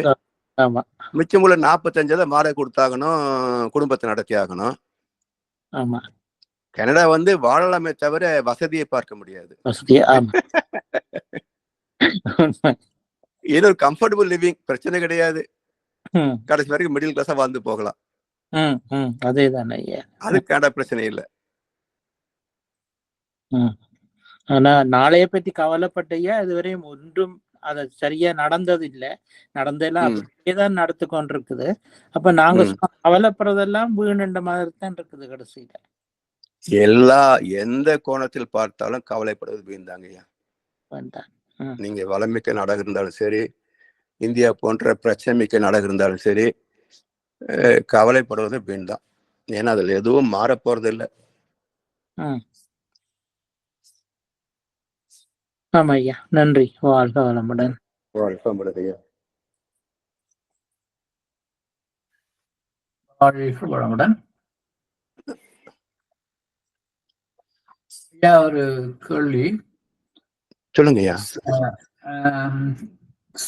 ஆமா. மிச்சம் உள்ள 45 வாடகை கொடுத்தாகணும், குடும்பத்தை நடத்தி ஆகணும். ஆமா. கனடா வாழலாமே தவிர வசதியை பார்க்க முடியாது. ஏதோ ஒரு கம்ஃபர்டபுள் லிவிங் பிரச்சனை கிடையாது. கடைசி வரைக்கும் மிடில் கிளாஸா வாழ்ந்து போகலாம். அதேதான். அது கனடா பிரச்சனை இல்லை. ஆனா நாளைய பத்தி கவலைப்பட்டையா இதுவரையும் ஒன்றும் அத சரியா நடந்தது இல்லை. நடந்தெல்லாம் அப்படியேதான் நடத்து கொண்டிருக்குது. அப்ப நாங்க கவலைப்படுறதெல்லாம் வீணுன்ற மாதிரி தான் இருக்குது. கடைசியில எந்த கோணத்தில் பார்த்தாலும் கவலைப்படுவது வீண்தாங்கய்யா. நீங்க வளமிக்க நாடாக இருந்தாலும் சரி, இந்தியா போன்ற பிரச்சனை மிக்க நாடாக இருந்தாலும் சரி, கவலைப்படுவது வீண் தான். ஏன்னா அதுல எதுவும் மாற போறது இல்லை. ஆமா ஐயா, நன்றி. வாழ்க வளமுடன். வாழ்க வளமுடன் ஐயா. வாழ்க வளமுடன். ஐயா, ஒரு கேள்வி. சொல்லுங்க ஐயா.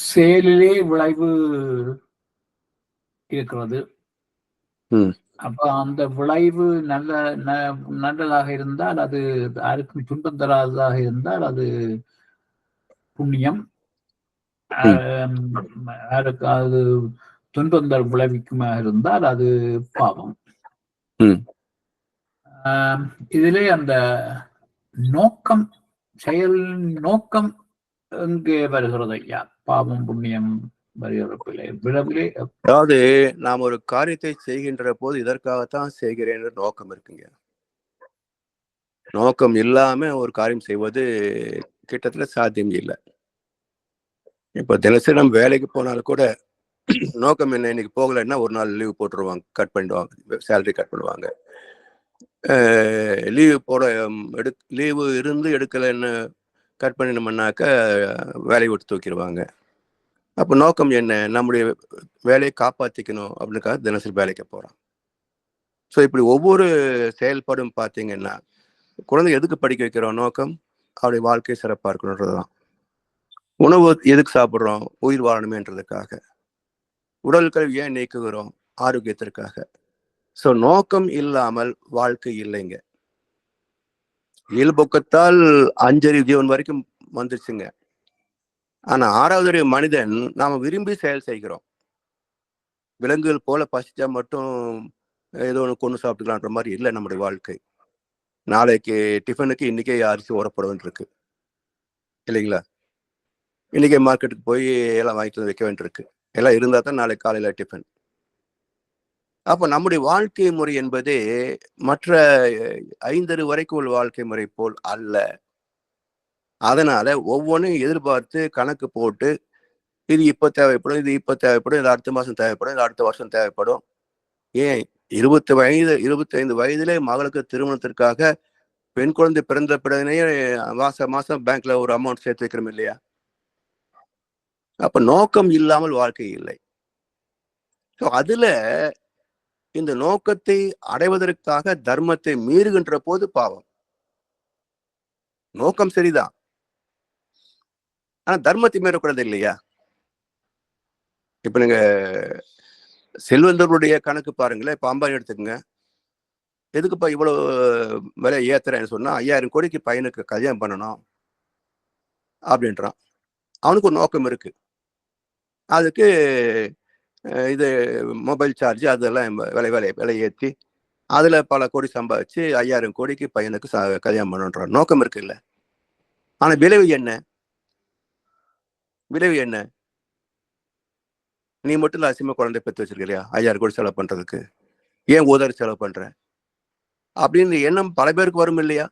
செயலிலே விளைவு இருக்கிறது. அப்ப அந்த விளைவு நல்லதாக இருந்தால் அது யாருக்கும் துன்பம் தராததாக இருந்தால் அது புண்ணியம். யாருக்காவது துன்பம் தர விளைவிக்குமாக இருந்தால் அது பாவம். இதிலே அந்த நோக்கம், செயல் நோக்கம் எங்கே வருகிறது ஐயா? பாவம் புண்ணியம் வருகிறப்பிலே. அதாவது நாம் ஒரு காரியத்தை செய்கின்ற போது இதற்காகத்தான் செய்கிறேன் நோக்கம் இருக்குங்க. நோக்கம் இல்லாம ஒரு காரியம் செய்வது கிட்டத்தட்ட சாத்தியம் இல்லை. இப்ப தினசரி நம்ம வேலைக்கு போனாலும் கூட நோக்கம் என்ன, இன்னைக்கு போகலைன்னா ஒரு நாள் லீவ் போட்டுருவாங்க, கட் பண்ணிடுவாங்க, சேலரி கட் பண்ணுவாங்க. லீவு இருந்து எடுக்கலைன்னு கட் பண்ணினோம்னாக்க வேலையை விட்டு தூக்கிடுவாங்க. அப்போ நோக்கம் என்ன? நம்முடைய வேலையை காப்பாற்றிக்கணும் அப்படின்னுக்காக தினசரி வேலைக்கு போகிறோம். ஸோ இப்படி ஒவ்வொரு செயல்பாடும் பார்த்தீங்கன்னா, குழந்தை எதுக்கு படிக்க வைக்கிறோம்? நோக்கம் அவருடைய வாழ்க்கை சிறப்பாக இருக்கணுன்றது தான். உணவு எதுக்கு சாப்பிட்றோம்? உயிர் வாழணுமேன்றதுக்காக. உடல் கல்வி ஏன் நீக்குகிறோம்? ஆரோக்கியத்திற்காக. ஸோ நோக்கம் இல்லாமல் வாழ்க்கை இல்லைங்க. இயல்பொக்கத்தால் 5 ஜீவன் வரைக்கும் வந்துருச்சுங்க. ஆனா 6வது மனிதன் நாம விரும்பி செயல் செய்கிறோம். விலங்குகள் போல பசிச்சா மட்டும் ஏதோ ஒன்று கொண்டு சாப்பிட்டுக்கலான்ற மாதிரி இல்லை நம்முடைய வாழ்க்கை. நாளைக்கு டிஃபனுக்கு இன்னைக்கே அரிசி உரப்பட இருக்கு இல்லைங்களா? இன்னைக்கே மார்க்கெட்டுக்கு போய் எல்லாம் வாங்கிட்டு வைக்க வேண்டியிருக்கு. எல்லாம் இருந்தா தான் நாளைக்கு காலையில டிஃபன். அப்ப நம்முடைய வாழ்க்கை முறை என்பது மற்ற 5 வரைக்கும் உள்ள வாழ்க்கை முறை போல் அல்ல. அதனால ஒவ்வொன்றையும் எதிர்பார்த்து கணக்கு போட்டு இது இப்ப தேவைப்படும், இது இப்ப தேவைப்படும், இது அடுத்த மாசம் தேவைப்படும், இது அடுத்த வருஷம் தேவைப்படும். ஏன் 25 வயதிலே மகளுக்கு திருமணத்திற்காக பெண் குழந்தை பிறந்த பிறனே மாசம் பேங்க்ல ஒரு அமௌண்ட் சேர்த்து வைக்கிறோம் இல்லையா? அப்ப நோக்கம் இல்லாமல் வாழ்க்கை இல்லை. ஸோ அதுல இந்த நோக்கத்தை அடைவதற்காக தர்மத்தை மீறுகின்ற போது பாவம். நோக்கம் சரிதான், ஆனா தர்மத்தை மீறக்கூடாது இல்லையா? இப்ப நீங்க செல்வந்தர்களுடைய கணக்கு பாருங்களேன். இப்ப அம்பானி எடுத்துக்கங்க. எதுக்குப்பா இவ்வளவு விலை ஏத்துறேன்னு சொன்னா 5000 கோடிக்கு பையனுக்கு கல்யாணம் பண்ணணும் அப்படின்றான். அவனுக்கு ஒரு நோக்கம் இருக்கு. அதுக்கு இது மொபைல் சார்ஜ் அதெல்லாம் விலை ஏற்றி அதுல பல கோடி சம்பாதிச்சு 5000 கோடிக்கு பையனுக்கு கல்யாணம் பண்ணுன்றான். நோக்கம் இருக்கு இல்ல? ஆனா விளைவு என்ன? விளைவு என்ன? நீ மட்டும் தான் அசிமா குழந்தை பெற்று வச்சிருக்கிறியா 5000 கோடி செலவு பண்றதுக்கு? ஏன் உதறி செலவு பண்ற அப்படின்னு எண்ணம் பல பேருக்கு வரும் இல்லையா?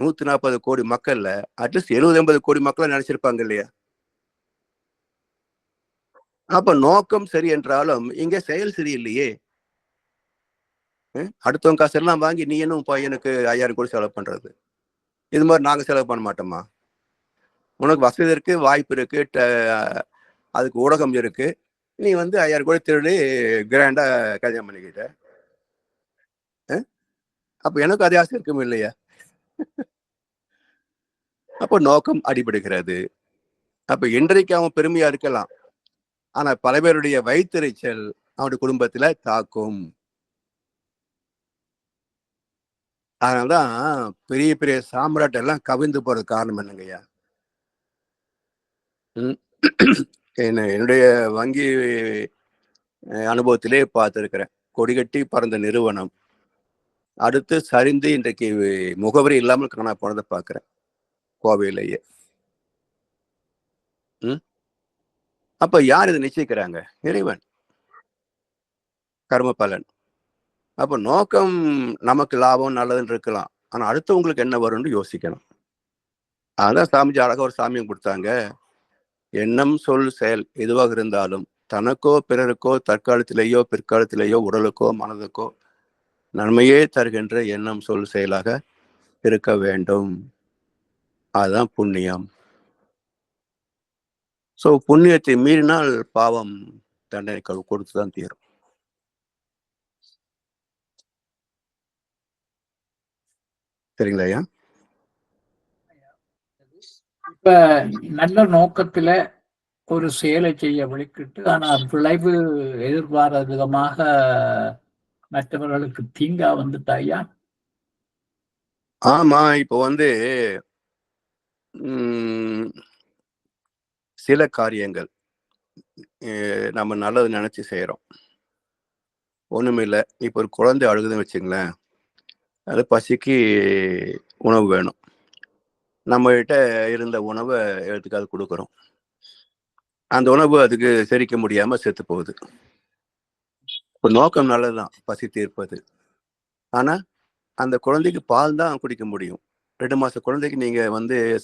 140 கோடி மக்கள்ல அட்லீஸ்ட் 70-80 கோடி மக்களை நினைச்சிருப்பாங்க இல்லையா? அப்ப நோக்கம் சரி என்றாலும் இங்க செயல் சரியில்லையே. அடுத்தவங்க காசு எல்லாம் வாங்கி நீ என்ன பையனுக்கு 5000 கோடி செலவு பண்றது? இது மாதிரி நாங்க செலவு பண்ண மாட்டோமா? உனக்கு வசதி இருக்கு, வாய்ப்பு இருக்கு, அதுக்கு ஊடகம் இருக்கு, நீ 5000 கோடி திருடி கிராண்டா கல்யாணம் பண்ணிக்கிட்ட. அப்ப எனக்கு அதே ஆசை இருக்கும் இல்லையா? அப்போ நோக்கம் அடிபடுகிறது. அப்ப இன்றைக்கு அவன் பெருமையா இருக்கலாம், ஆனா பல பேருடைய வயிற்றுச்சல் அவனுடைய குடும்பத்துல தாக்கும். அதனாலதான் பெரிய பெரிய சாம்ராட் எல்லாம் கவிழ்ந்து போறது காரணம் என்னங்கய்யா? என்னுடைய வங்கி அனுபவத்திலே பார்த்திருக்கிறேன். கொடிகட்டி பறந்த நிறுவனம் அடுத்து சரிந்து இன்றைக்கு முகவரி இல்லாமல் காண போனதை பார்க்கிறேன் கோவையிலேயே. அப்ப யார் இதை நிச்சயிக்கிறாங்க? இறைவன், கர்ம பலன். அப்ப நோக்கம் நமக்கு லாபம் நல்லதுன்னு இருக்கலாம், ஆனா அடுத்தவங்களுக்கு என்ன வரும்னு யோசிக்கணும். அதான் சாமிஜி அழகா ஒரு சாமியம் கொடுத்தாங்க. எண்ணம் சொல் செயல் எதுவாக இருந்தாலும் தனக்கோ பிறருக்கோ தற்காலத்திலேயோ பிற்காலத்திலேயோ உடலுக்கோ மனதுக்கோ நன்மையே தருகின்ற எண்ணம் சொல் செயலாக இருக்க வேண்டும். அதுதான் புண்ணியம். சோ புண்ணியத்தை மீறினால் பாவம் தண்டனை கொடுத்துதான் தீரும். சரிங்களா ஐயா? இப்ப நல்ல நோக்கத்துல ஒரு செயலை செய்ய விளக்கிட்டு ஆனா விளைவு எதிர்பாராத விதமாக மற்றவர்களுக்கு தீங்கா வந்துட்டாயா? ஆமா, இப்போ சில காரியங்கள் நம்ம நல்லது நினைச்சு செய்யறோம், ஒண்ணுமில்லை. இப்போ ஒரு குழந்தை அழுகுதுன்னு வச்சுங்களேன், அது பசிக்கு உணவு வேணும், நம்ம கிட்ட இருந்த உணவை எடுத்துக்காது கொடுக்குறோம். அந்த உணவு அதுக்கு செரிக்க முடியாம செத்து போகுது. இப்போ நோக்கம் நல்லதுதான், பசி தீர்ப்பது. ஆனா அந்த குழந்தைக்கு பால் தான் குடிக்க முடியும். 2 மாச குழந்தைக்கு நீங்க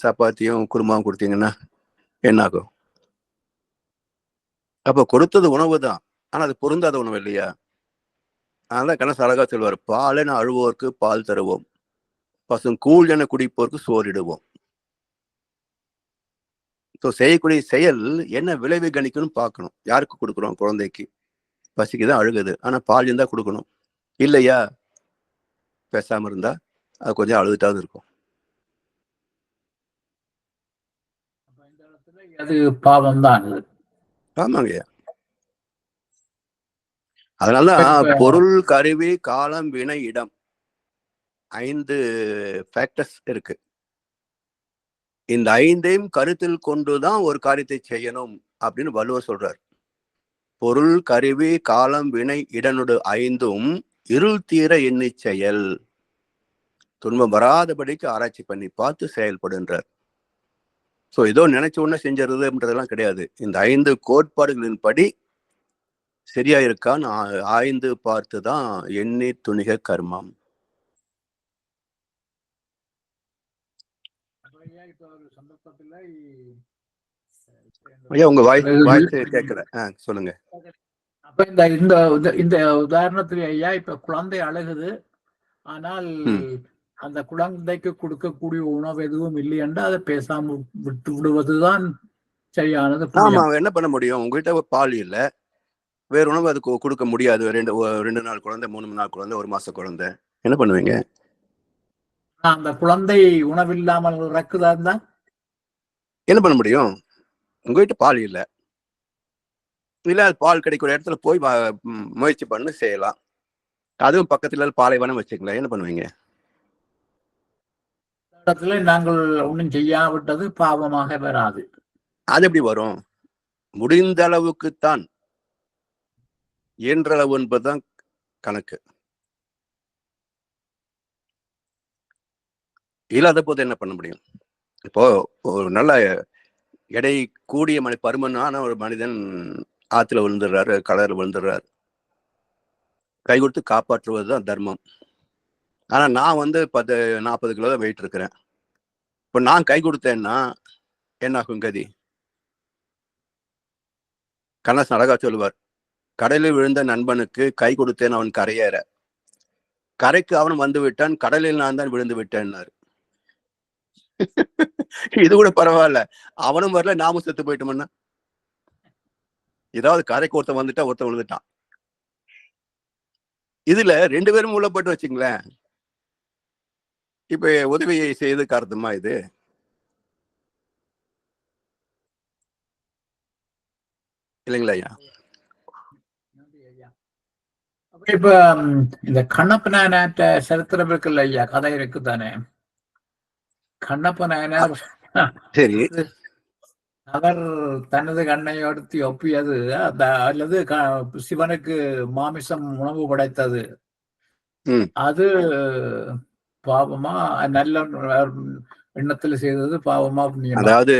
சப்பாத்தியும் குருமாவும் கொடுத்தீங்கன்னா என்ன ஆகும்? அப்ப கொடுத்தது உணவு தான், ஆனா அது பொருந்தாத உணவு இல்லையா? அதனால கணேச அழகா சொல்வார், பால் என அழுவோருக்கு பால் தருவோம், பசும் கூழ் என குடிப்போருக்கு சோறிடுவோம். செய்யக்கூடிய செயல் என்ன விளைவு கணிக்கணும்னு பார்க்கணும். யாருக்கு கொடுக்குறோம்? குழந்தைக்கு. பசிக்குதான் அழுகுது, ஆனா பால் இருந்தா கொடுக்கணும். இல்லையா, பேசாம இருந்தா அது கொஞ்சம் அழுதுட்டாவது இருக்கும். அது பாவம் தான். ஆமாங்க. அதனாலதான் பொருள், கருவி, காலம், வினை, இடம் 5 ஃபேக்டர்ஸ் இருக்கு. இந்த 5ஐயும் கருத்தில் கொண்டுதான் ஒரு காரியத்தை செய்யணும் அப்படின்னு வள்ளுவர் சொல்றார். பொருள், கருவி, காலம், வினை, இடனோடு 5ம் இருள் தீர எண்ணி செயல். துன்பம் வராதபடிக்கு ஆராய்ச்சி பண்ணி பார்த்து செயல்படுன்றார். சோ ஏதோ நினைச்ச உடனே செஞ்சறதுன்றதெல்லாம் கிடையாது. இந்த 5 கோட்பாடுகளின் படி சரியா இருக்கான்னு ஆய்ந்து பார்த்துதான் எண்ணி துணிக கர்மம். ஐயா உங்க வாய்ஸ் கேட்கல, சொல்லுங்க. அப்ப இந்த உதாரணத்துல ஐயா இப்ப குழந்தை அழுகுது, ஆனால் அந்த குழந்தைக்கு கொடுக்கக்கூடிய உணவு எதுவும் இல்லை என்றால் அதை பேசாம விட்டு விடுவதுதான் சரியானது. ஆமா, என்ன பண்ண முடியும்? உங்ககிட்ட பால் இல்ல, வேற உணவு அதுக்கு கொடுக்க முடியாது. 2 நாள் குழந்தை, 3 நாள் குழந்தை, 1 மாச குழந்தை, என்ன பண்ணுவீங்க? அந்த குழந்தை உணவில்லாமல் இறக்குதா இருந்தா என்ன பண்ண முடியும்? உங்ககிட்ட பால் இல்ல, பால் கிடைக்கிற இடத்துல போய் முயற்சி பண்ணு செய்யலாம். அதுவும் பக்கத்துல பாலைவனம் வச்சுக்கலாம், என்ன பண்ணுவீங்க? இடத்துல நாங்கள் ஒன்றும் செய்யாவிட்டது பாவமாக வராது. அது எப்படி வரும்? முடிந்த அளவுக்குத்தான், இயன்றளவு என்பதுதான் கணக்கு. இல்லாத போது என்ன பண்ண முடியும்? இப்போ ஒரு நல்ல எடை கூடிய பருமனான ஒரு மனிதன் ஆத்துல விழுந்துடுறாரு, கடலில் விழுந்துடுறாரு. கை கொடுத்து காப்பாற்றுவதுதான் தர்மம். ஆனா நான் 40 கிலோ தான் வெயிட் இருக்கிறேன். இப்ப நான் கை கொடுத்தேன்னா என்ன ஆகும் கதி? கண்ணதாசன் அழகா சொல்லுவார், கடலில் விழுந்த நண்பனுக்கு கை கொடுத்தேன் அவன் கரையேற, கரைக்கு அவன் வந்து விட்டான், கடலில் நான் தான் விழுந்து விட்டேன்னாரு. இது கூட பரவாயில்ல, அவனும் வரல நாமும் செத்து போயிட்டோம்னா. ஏதாவது கரைக்கு ஒருத்தன் வந்துட்டா ஒருத்தன் விழுந்துட்டான். இதுல 2 பேரும் உள்ளப்பட்டு வச்சுங்களேன், இப்ப உதவியை செய்து காரணமா இது? இல்லைங்களா ஐயா? இப்ப இந்த கண்ணப்ப நாயனார் சரித்திரம் இருக்குல்ல ஐயா, கதை இருக்குதானே. கண்ணப்ப நாயனார் சரி, அவர் தனது கண்ணை எடுத்து ஒப்பியது அல்லது சிவனுக்கு மாமிசம் உணவு படைத்தது, அது பாவமா நல்ல எண்ணத்துல செய்தது பாவமா புண்ணியமா? அதாவது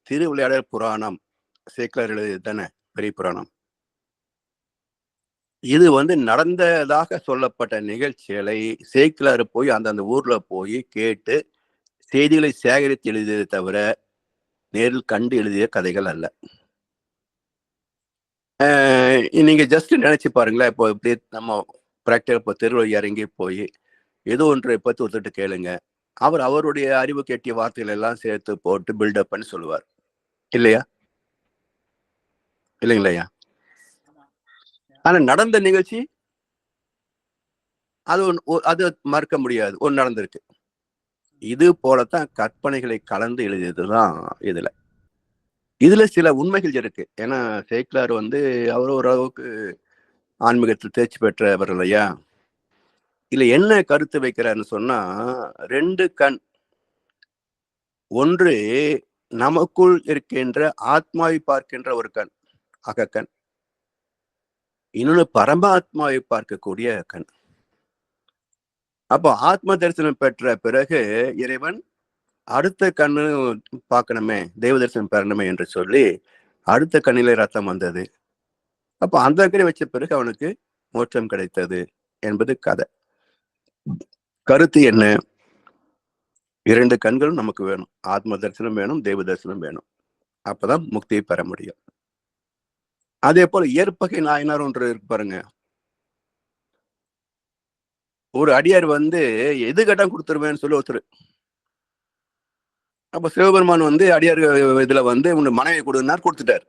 திருவிளையாடல் புராணம் சேக்கிழார் எழுதியது தானே பெரிய புராணம். இது நடந்ததாக சொல்லப்பட்ட நிகழ்ச்சிகளை சேக்கிழார் போய் அந்தந்த ஊர்ல போய் கேட்டு செய்திகளை சேகரித்து எழுதியதை தவிர நேரில் கண்டு எழுதிய கதைகள் அல்ல. நீங்க ஜஸ்ட் நினைச்சு பாருங்களேன். இப்போ இப்படி நம்ம பிராக்டிகல் இப்போ தெருவில் இறங்கி போய் ஏதோ ஒன்றை பற்றி ஒருத்தட்டு கேளுங்க, அவருடைய அறிவு கேட்டிய வார்த்தைகள் எல்லாம் சேர்த்து போட்டு பில்டப் பண்ணி சொல்லுவார் இல்லையா? இல்லைங்களையா? ஆனா நடந்த நிகழ்ச்சி அது மறுக்க முடியாது, ஒன்று நடந்திருக்கு. இது போலத்தான் கற்பனைகளை கலந்து எழுதியதுதான் இதுல சில உண்மைகள் இருக்கு. ஏன்னா சேக்கிழார் அவர் ஓரளவுக்கு ஆன்மீகத்தில் தேர்ச்சி பெற்றவர் இல்லையா? இதுல என்ன கருத்து வைக்கிறாருன்னு சொன்னா, 2 கண், ஒன்று நமக்குள் இருக்கின்ற ஆத்மாவை பார்க்கின்ற ஒரு கண், அகக்கண். இன்னொன்னு பரமாத்மாவை பார்க்கக்கூடிய கண். அப்போ ஆத்ம தரிசனம் பெற்ற பிறகு இறைவன் அடுத்த கண்ணு பார்க்கணுமே, தெய்வ தரிசனம் பெறணுமே என்று சொல்லி அடுத்த கண்ணிலே ரத்தம் வந்தது. அப்போ அந்த கண்ணை வச்ச பிறகு அவனுக்கு மோட்சம் கிடைத்தது என்பது கதை. கருத்து என்ன? 2 கண்களும் நமக்கு வேணும். ஆத்ம தரிசனம் வேணும், தெய்வ தரிசனம் வேணும். அப்பதான் முக்தியை பெற முடியும். அதே போல ஏற்பகை நாயனார் ஒன்று இருக்கு பாருங்க. ஒரு அடியார் எது கட்டம் கொடுத்துருவேன்னு சொல்லி ஒருத்தர். அப்ப சிவபெருமான் அடியார் இதுல உங்க மனைவி கொடுனார், கொடுத்துட்டார்.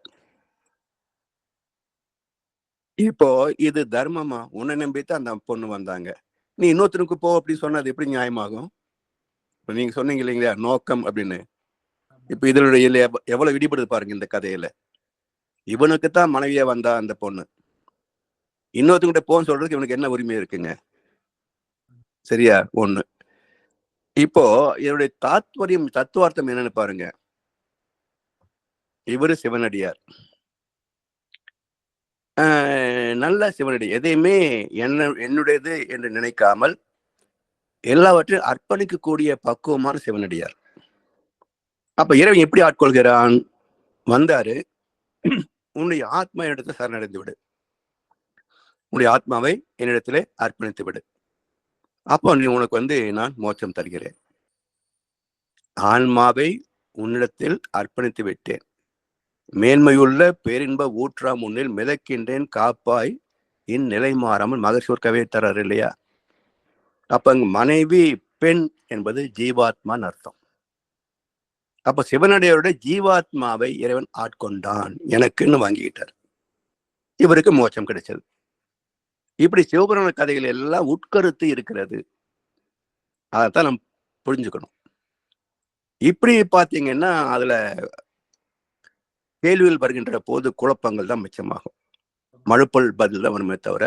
இப்போ இது தர்மமா? உன்னை நம்பித்தான் அந்த பொண்ணு வந்தாங்க, நீ இன்னொருத்தனுக்கு போ அப்படின்னு சொன்னது எப்படி நியாயமாகும்? இப்ப நீங்க சொன்னீங்க இல்லைங்களா நோக்கம் அப்படின்னு. இப்ப இதனுடைய எவ்வளவு விடிபடுது பாருங்க இந்த கதையில. இவனுக்குத்தான் மனைவியா வந்தா அந்த பொண்ணு, இன்னொருத்தங்கிட்ட போன்னு சொல்றதுக்கு இவனுக்கு என்ன உரிமை இருக்குங்க? சரியா? ஒண்ணு. இப்போ இதனுடைய தாத்பரியம், தத்துவார்த்தம் என்னன்னு பாருங்க. இவரு சிவனடியார், நல்ல சிவனடி, எதையுமே என்னுடையது என்று நினைக்காமல் எல்லாவற்றையும் அர்ப்பணிக்கக்கூடிய பக்குவமான சிவனடியார். அப்ப இறைவன் எப்படி ஆட்கொள்கிறான்? வந்தாரு, உன்னுடைய ஆத்மா என்னிடத்தை சரணடைந்து விடு, உன்னுடைய ஆத்மாவை என்னிடத்திலே அர்ப்பணித்து விடு, அப்போ நீ உனக்கு நான் மோட்சம் தருகிறேன். ஆன்மாவை உன்னிடத்தில் அர்ப்பணித்து விட்டேன், மேன்மையுள்ள பேரின்ப ஊற்றா முன்னில் மிதக்கின்றேன், காப்பாய் இந்நிலை மாறாமல். மகர்ஷி கவியை தர்றாரு இல்லையா? அப்ப மனைவி பெண் என்பது ஜீவாத்மான்னு அர்த்தம். அப்ப சிவனடியாருடைய ஜீவாத்மாவை இறைவன் ஆட்கொண்டான், எனக்குன்னு வாங்கிக்கிட்டார், இவருக்கு மோட்சம் கிடைச்சது. இப்படி சிவபுராண கதைகள் எல்லாம் உட்கருத்து இருக்கிறது. அதைத்தான் நம்ம புரிஞ்சுக்கணும். இப்படி பார்த்தீங்கன்னா அதுல கேள்வியில் வருகின்ற போது குழப்பங்கள் தான் மிச்சமாகும். மழுப்பல் பதில் தான் வருமே தவிர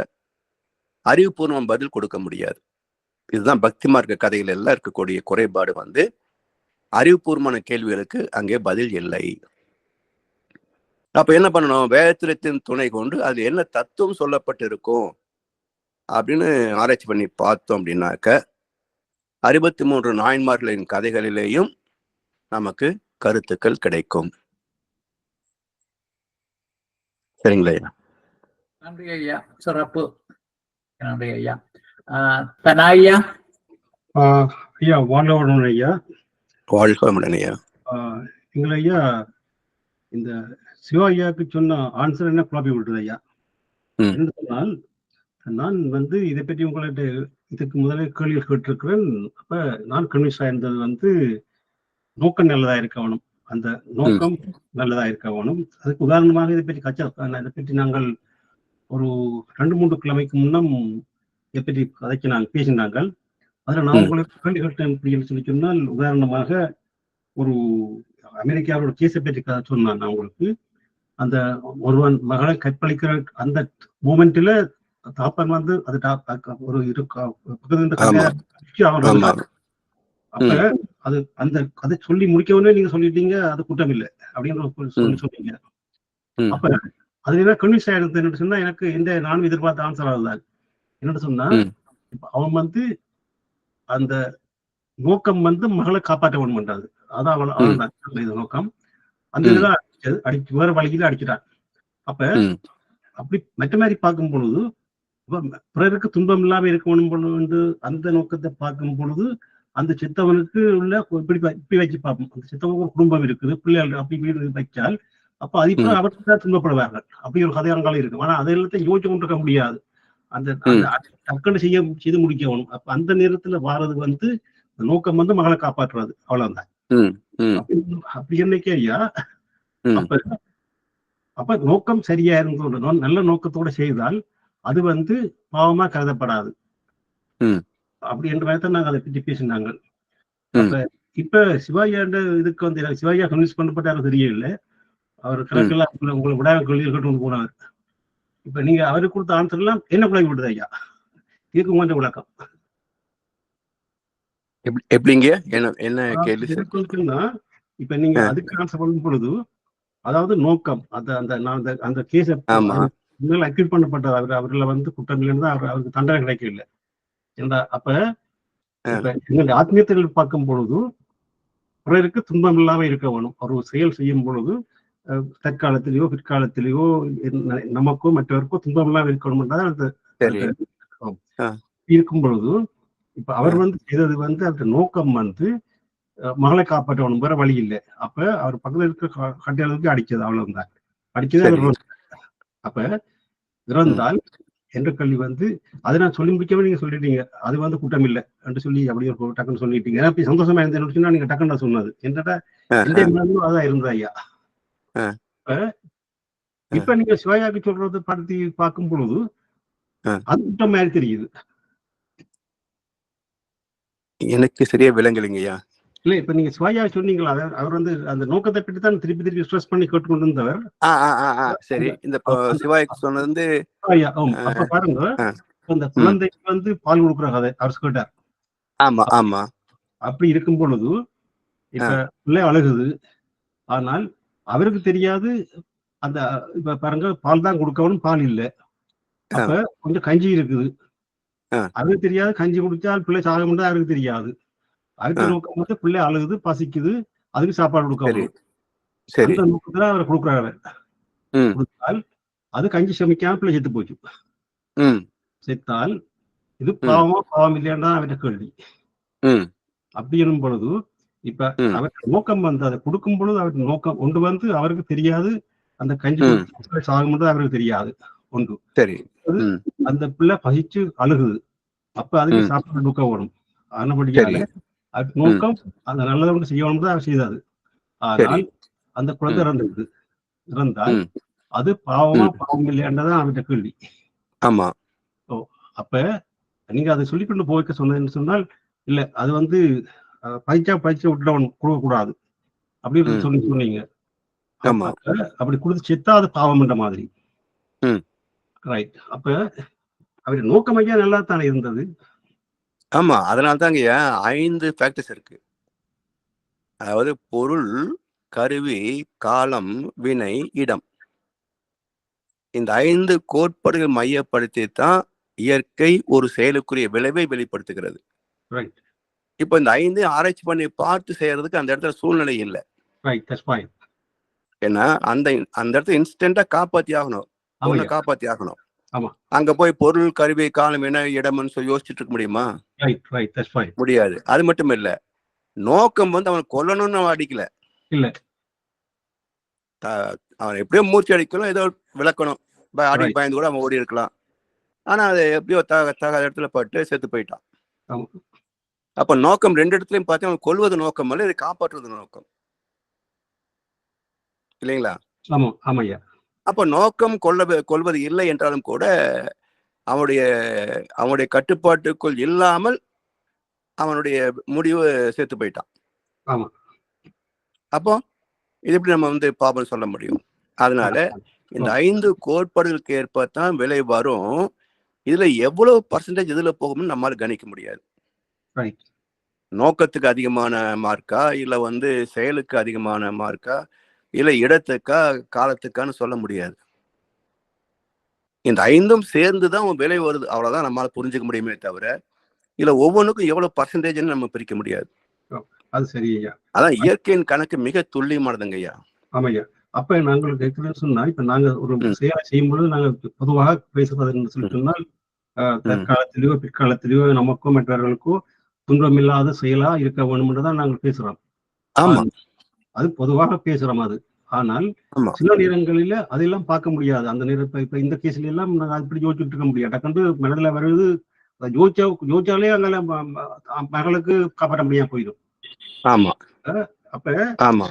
அறிவுபூர்வம் பதில் கொடுக்க முடியாது. இதுதான் பக்தி மார்க்க கதைகள் எல்லாம் இருக்கக்கூடிய குறைபாடு. அறிவுபூர்வமான கேள்விகளுக்கு அங்கே பதில் இல்லை. அப்ப என்ன பண்ணணும்? வேதத்தின் துணை கொண்டு அது என்ன தத்துவம் சொல்லப்பட்டு இருக்கும் அப்படின்னு ஆராய்ச்சி பண்ணி பார்த்தோம் அப்படின்னாக்க 63 நாயன்மார்களின் கதைகளிலேயும் நமக்கு கருத்துக்கள் கிடைக்கும். சரிங்களா ஐயா? நன்றி ஐயா, சிறப்பு. நன்றி ஐயா. தனா ஐயா. ஐயா வாழ்க வளமுடன் ஐயா. வாழ்க வளமுடன் ஐயா. எங்களை ஐயா இந்த சிவா ஐயாவுக்கு சொன்ன ஆன்சர் என்ன குழப்பி விட்டுது ஐயா. என்று சொன்னால் நான் இதை பற்றி உங்கள்கிட்ட இதுக்கு முதலே கேள்வி கேட்டிருக்கிறேன். அப்ப நான் கன்வின்ஸ் ஆயிருந்தது நோக்கம் நல்லதா இருக்க வேணும், அந்த நோக்கம் நல்லதா இருக்க வேணும். அதுக்கு உதாரணமாக இதை பற்றி நாங்கள் ஒரு 2-3 கிழமைக்கு முன்னம் இதை பற்றி கதைக்கு நாங்கள் பேசினாங்கள். அதுல நான் உங்களுக்கு கேள்வி கேட்டேன் அப்படின்னு சொல்லி சொன்னால், உதாரணமாக ஒரு அமெரிக்காவோட கேஸை பற்றி சொன்னான் நான் உங்களுக்கு. அந்த ஒருவன் மகளை கற்பழிக்கிற அந்த மூமெண்ட்ல தாப்பன் அது ஒரு அப்ப அது அந்த அதை சொல்லி முடிக்கவுடனே நீங்க சொல்லிட்டீங்க அது குற்றம் இல்லை அப்படின்னு சொன்னீங்க. அப்ப அது என்ன கன்வின்ஸ் ஆயிடுது என்ன சொன்னா, எனக்கு நானும் எதிர்பார்த்த ஆன்சர் ஆகுதான். என்னன்னு சொன்னா, அவன் அந்த நோக்கம் மகளை காப்பாற்ற ஒண்ணு பண்றாது, அதான் அவன் இது நோக்கம். அந்த இதெல்லாம் அடிச்சு வேற வழியில அடிக்கிறான். அப்ப அப்படி மற்ற மாதிரி பார்க்கும் பொழுது பிறருக்கு துன்பம் இல்லாம இருக்கணும் பொழுது அந்த நோக்கத்தை பார்க்கும் பொழுது அந்த சித்தவனுக்கு உள்ள இப்படி வச்சு பார்ப்போம். அந்த சித்தவனுக்கு ஒரு குடும்பம் இருக்குது, பிள்ளைகள் அப்படி வீடு வைச்சால் அப்ப அதிக அவருக்கு தான் துன்பப்படுவார்கள். அப்படி ஒரு கதையாங்காலம் இருக்கு. ஆனா அதை எல்லாத்தையும் யோசிச்சு கொண்டிருக்க முடியாது. அந்த டக்குன்னு செய்து முடிக்கணும். அப்ப அந்த நேரத்துல வாரது நோக்கம் மகளை காப்பாற்றுறது, அவ்வளவுதான். அப்படி என்னைக்கே ஐயா, அப்ப நோக்கம் சரியா இருந்து நல்ல நோக்கத்தோட செய்தால் அது பாவமா கருதப்படாது. அப்படி என்ற மாதிரி நாங்க அதை பற்றி பேசினாங்க. அப்ப இப்ப சிவாஜியாண்ட இதுக்கு சிவாஜியா கன்வின்ஸ் பண்ணப்பட்டாரு தெரியல. அவர் கணக்கெல்லாம் உங்களை விடாம கேள்வி கேட்டு போனார். இப்ப நீங்க அவருக்கு கொடுத்த ஆன்சர் எல்லாம் என்ன குழம்பு விடுது ஐயா? இதுக்கு கொஞ்சம் விளக்கம் எப்படிங்க? என்ன கேள்வி? இப்ப நீங்க அதுக்கு ஆன்சர் பண்ணும் பொழுது, அதாவது நோக்கம் அந்த கேஸ அக்யூஸ் பண்ணப்பட்டது அவர்களை குற்றம் இல்லைன்னு தான் அவருக்கு தண்டனை கிடைக்கவில்லை. அப்ப எங்களுடைய ஆத்மீயத்தில் பார்க்கும் பொழுது பிறருக்கு துன்பம் இல்லாம இருக்க வேணும். ஒரு செயல் செய்யும் பொழுது தற்காலத்திலேயோ பிற்காலத்திலேயோ நமக்கோ மற்றவருக்கோ துன்பம் இல்லாம இருக்கணும் இருக்கும் பொழுது, இப்ப அவர் செய்தது அந்த நோக்கம் மகளை காப்பாற்றணும், வேற வழி இல்லை. அப்ப அவர் பக்கத்துல இருக்க கட்டியாளருக்கு அடிச்சது, அவ்வளவுதான். அடிச்சது அப்ப இறந்தால் என்ற கல்வி அதை நான் சொல்லி முடிக்கவே நீங்க சொல்லிட்டீங்க, அது குற்றம் இல்லை என்று சொல்லி அப்படியே டக்குன்னு சொல்லிட்டீங்க. அப்படி சந்தோஷமா இருந்தேன்னு நீங்க டக்குன்னு சொன்னது என்னடா அதான் இருந்தது ஐயா. இப்ப நீங்க சிவாயாக்கு சொல்றது படுத்தி பார்க்கும் பொழுது அது குற்றம் மாதிரி தெரியுது. எனக்கு சரியா விளங்கலைங்கய்யா. இல்ல இப்ப நீங்க சிவாயா சொன்னீங்களா, அவர் அந்த நோக்கத்தை பற்றி தான் திருப்பி ஸ்ட்ரெஸ் பண்ணி கேட்டுக்கொண்டு இருந்தவர். சரி, இந்த சிவாய்க்கு சொன்னது அப்ப பாருங்க, அந்த குழந்தைக்கு பால் கொடுக்குற கதை அவர் கேட்டார். ஆமா ஆமா. அப்படி இருக்கும் பொழுது இப்ப பிள்ளை அழுகுது, ஆனால் அவருக்கு தெரியாது அந்த இப்ப பாருங்க பால் தான் கொடுக்கணும், பால் இல்லை. அப்ப கொஞ்சம் கஞ்சி இருக்குது, அவருக்கு தெரியாது கஞ்சி குடிச்சால் பிள்ளை சாக முடியாது, அவருக்கு தெரியாது. அதுக்கு நோக்கம் பிள்ளை அழுகுது, பசிக்குது, அதுக்கு சாப்பாடு கொடுக்கணும். அந்த நோக்கத்துல அவரை கொடுக்குறாரு. கொடுத்தால் அது கஞ்சி சமைக்காம பிள்ளை செத்து போச்சு. செத்தால் இது பாவமா பாவம் இல்லையான்னு அவர்கிட்ட கேள்வி. அப்படி எனும் பொழுது இப்ப அவருக்கு நோக்கம் அதை கொடுக்கும் பொழுது அவருக்கு நோக்கம் ஒன்று அவருக்கு தெரியாது, அந்த கஞ்சி சாகும் பொழுது அவருக்கு தெரியாது ஒன்று. அந்த பிள்ளை பசிச்சு அழுகுது, அப்ப அதுக்கு சாப்பாடு கொடுக்க வரும். ஆனபடியால அதுக்கு நோக்கம் அந்த நல்லதை ஒன்று செய்யணும் தான் அவர் செய்தாரு. ஆனால் அந்த குழந்தை இறந்தால் அது பாவமா பாவம் இல்லையான்றதான் அவர்கிட்ட கேள்வி. ஆமா. அப்ப நீங்க அதை சொல்லிக்கொண்டு போய்க்க சொன்னதுன்னு சொன்னால், இல்ல அது பயிற்சா விட்டுறவன் கொடுக்க கூடாது அப்படின்னு சொன்னீங்க. அப்படி கொடுத்து செத்தா அது பாவம் என்ற மாதிரி. ரைட். அப்ப அவருடைய நோக்கம் ஐயா நல்லா தானே இருந்தது. ஆமா, அதனால்தாங்க 5 ஃபேக்டர்ஸ் இருக்கு. அதாவது பொருள், கருவி, காலம், வினை, இடம். இந்த 5 கோட்பாடுகள் மையப்படுத்தி தான் இயற்கை ஒரு செயலுக்குரிய விளைவை வெளிப்படுத்துகிறது. இப்ப இந்த 5 ஆராய்ச்சி பண்ணி பார்த்து செய்யறதுக்கு அந்த இடத்துல சூழ்நிலை இல்லை. ஏன்னா அந்த இடத்துல இன்ஸ்டன்டா காப்பாத்தி ஆகணும். ஒண்ணு ஆமாய்யா. காப்பாத்தி ஆகணும். ஆமா. அங்க போய் பொருள், கருவி, காலம், என்ன இடம்னு சொல்லி யோசிச்சுட்டு இருக்க முடியுமா? Right, that's fine. முடியாது. அது மட்டும் இல்ல, நோக்கம் வந்து அவனை கொல்லணும்னு அவன் அடிக்கல. இல்ல. அவன் எப்படியோ மூர்ச்சி அடிக்கணும், ஏதோ விளக்கணும், அடி ரைட். பயந்து கூட அவன் ஓடி இருக்கலாம். ஆனா அது எப்படியோ தகாத இடத்துல பட்டு செத்து போயிட்டான். ஆமா. அப்ப நோக்கம் 2 இடத்துலயும் பார்த்தா அவன் கொல்வது நோக்கம் அல்ல, இதை காப்பாற்றுவது நோக்கம் இல்லைங்களா? ஆமா, ஆமாய்யா. அப்ப நோக்கம் கொல்வது இல்லை என்றாலும் கூட அவனுடைய கட்டுப்பாட்டுக்குள் இல்லாமல் அவனுடைய முடிவு சேர்த்து போயிட்டான். ஆமா. அப்போ இது எப்படி நம்ம வந்து பாபம் சொல்ல முடியும்? அதனால இந்த 5 கோட்பாடுகளுக்கு ஏற்பத்தான் விலை வரும். இதுல எவ்வளவு பர்சன்டேஜ் இதுல போகும்னு நம்மளால கணிக்க முடியாது. ரைட். நோக்கத்துக்கு அதிகமான மார்க்கா, இல்ல வந்து செயலுக்கு அதிகமான மார்க்கா, இல்ல இடத்துக்கா, காலத்துக்கான்னு சொல்ல முடியாது. இந்த 5ம் சேர்ந்துதான் விலை வருது, அவ்வளவுதான் நம்மளால புரிஞ்சுக்க முடியுமே தவிர, இல்ல ஒவ்வொன்றுக்கும் எவ்வளவு பர்சன்டேஜ்னு நம்ம பிரிக்க முடியாது. அது சரி ஐயா. அதான் இயற்கையின் கணக்கு மிக துல்லியமானதுங்க ஐயா. ஆமாய்யா. அப்ப நாங்களுக்கு கேட்குறேன்னு சொன்னா, இப்ப நாங்க ஒரு செயலை செய்யும்பொழுது நாங்க பொதுவாக பேசுவதுன்னு சொல்லி சொன்னால், தற்காலத்திலேயோ பிற்காலத்திலேயோ நமக்கோ மற்றவர்களுக்கோ துன்பம் இல்லாத செயலா இருக்க வேண்டும் என்றுதான் நாங்கள் பேசுறோம். ஆமா, அது பொதுவாக பேசுறோம் அது. ஆனால் சில நேரங்களில அதெல்லாம் பார்க்க முடியாது. அந்த நேரத்தை இப்ப இந்த கேஸ்ல எல்லாம் நாங்க அப்படி யோசிச்சுட்டு இருக்க முடியாது. டக்குன்னு மனதில் வருது, யோசிச்சாலே அங்கே மகளுக்கு காப்பாற்ற முடியாம போயிடும். ஆமா. அப்ப ஆமா,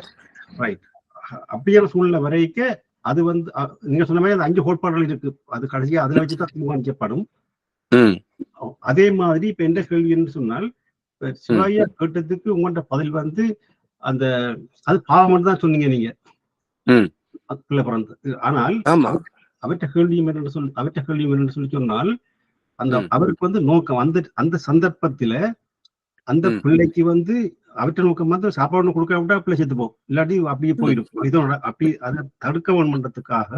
ரைட். அப்படியான சூழ்நிலை வரைக்க அது வந்து நீங்க சொன்ன மாதிரி அந்த 5 கோட்பாடுகள் இருக்கு. அது கடைசியா அதுல வச்சுதான் தீர்மானிக்கப்படும். அதே மாதிரி இப்ப என்ன கேள்வின்னு சொன்னால், சிவாயா கேட்டதுக்கு உங்கள்கிட்ட பதில் வந்து அந்த அது பாவம் தான் சொன்னீங்க நீங்க. பிள்ளை பிறந்து. ஆனால் அவற்ற கேள்வியும் என்னன்னு சொல்லி சொன்னால், அந்த அவருக்கு வந்து நோக்கம் அந்த சந்தர்ப்பத்துல அந்த பிள்ளைக்கு வந்து அவற்றை நோக்கம் வந்து சாப்பாடு கொடுக்க விட்டா பிள்ளை செத்து போகும், இல்லாட்டி அப்படியே போயிடும். இதோட அப்படி அதை தடுக்க வேணும்ன்றதுக்காக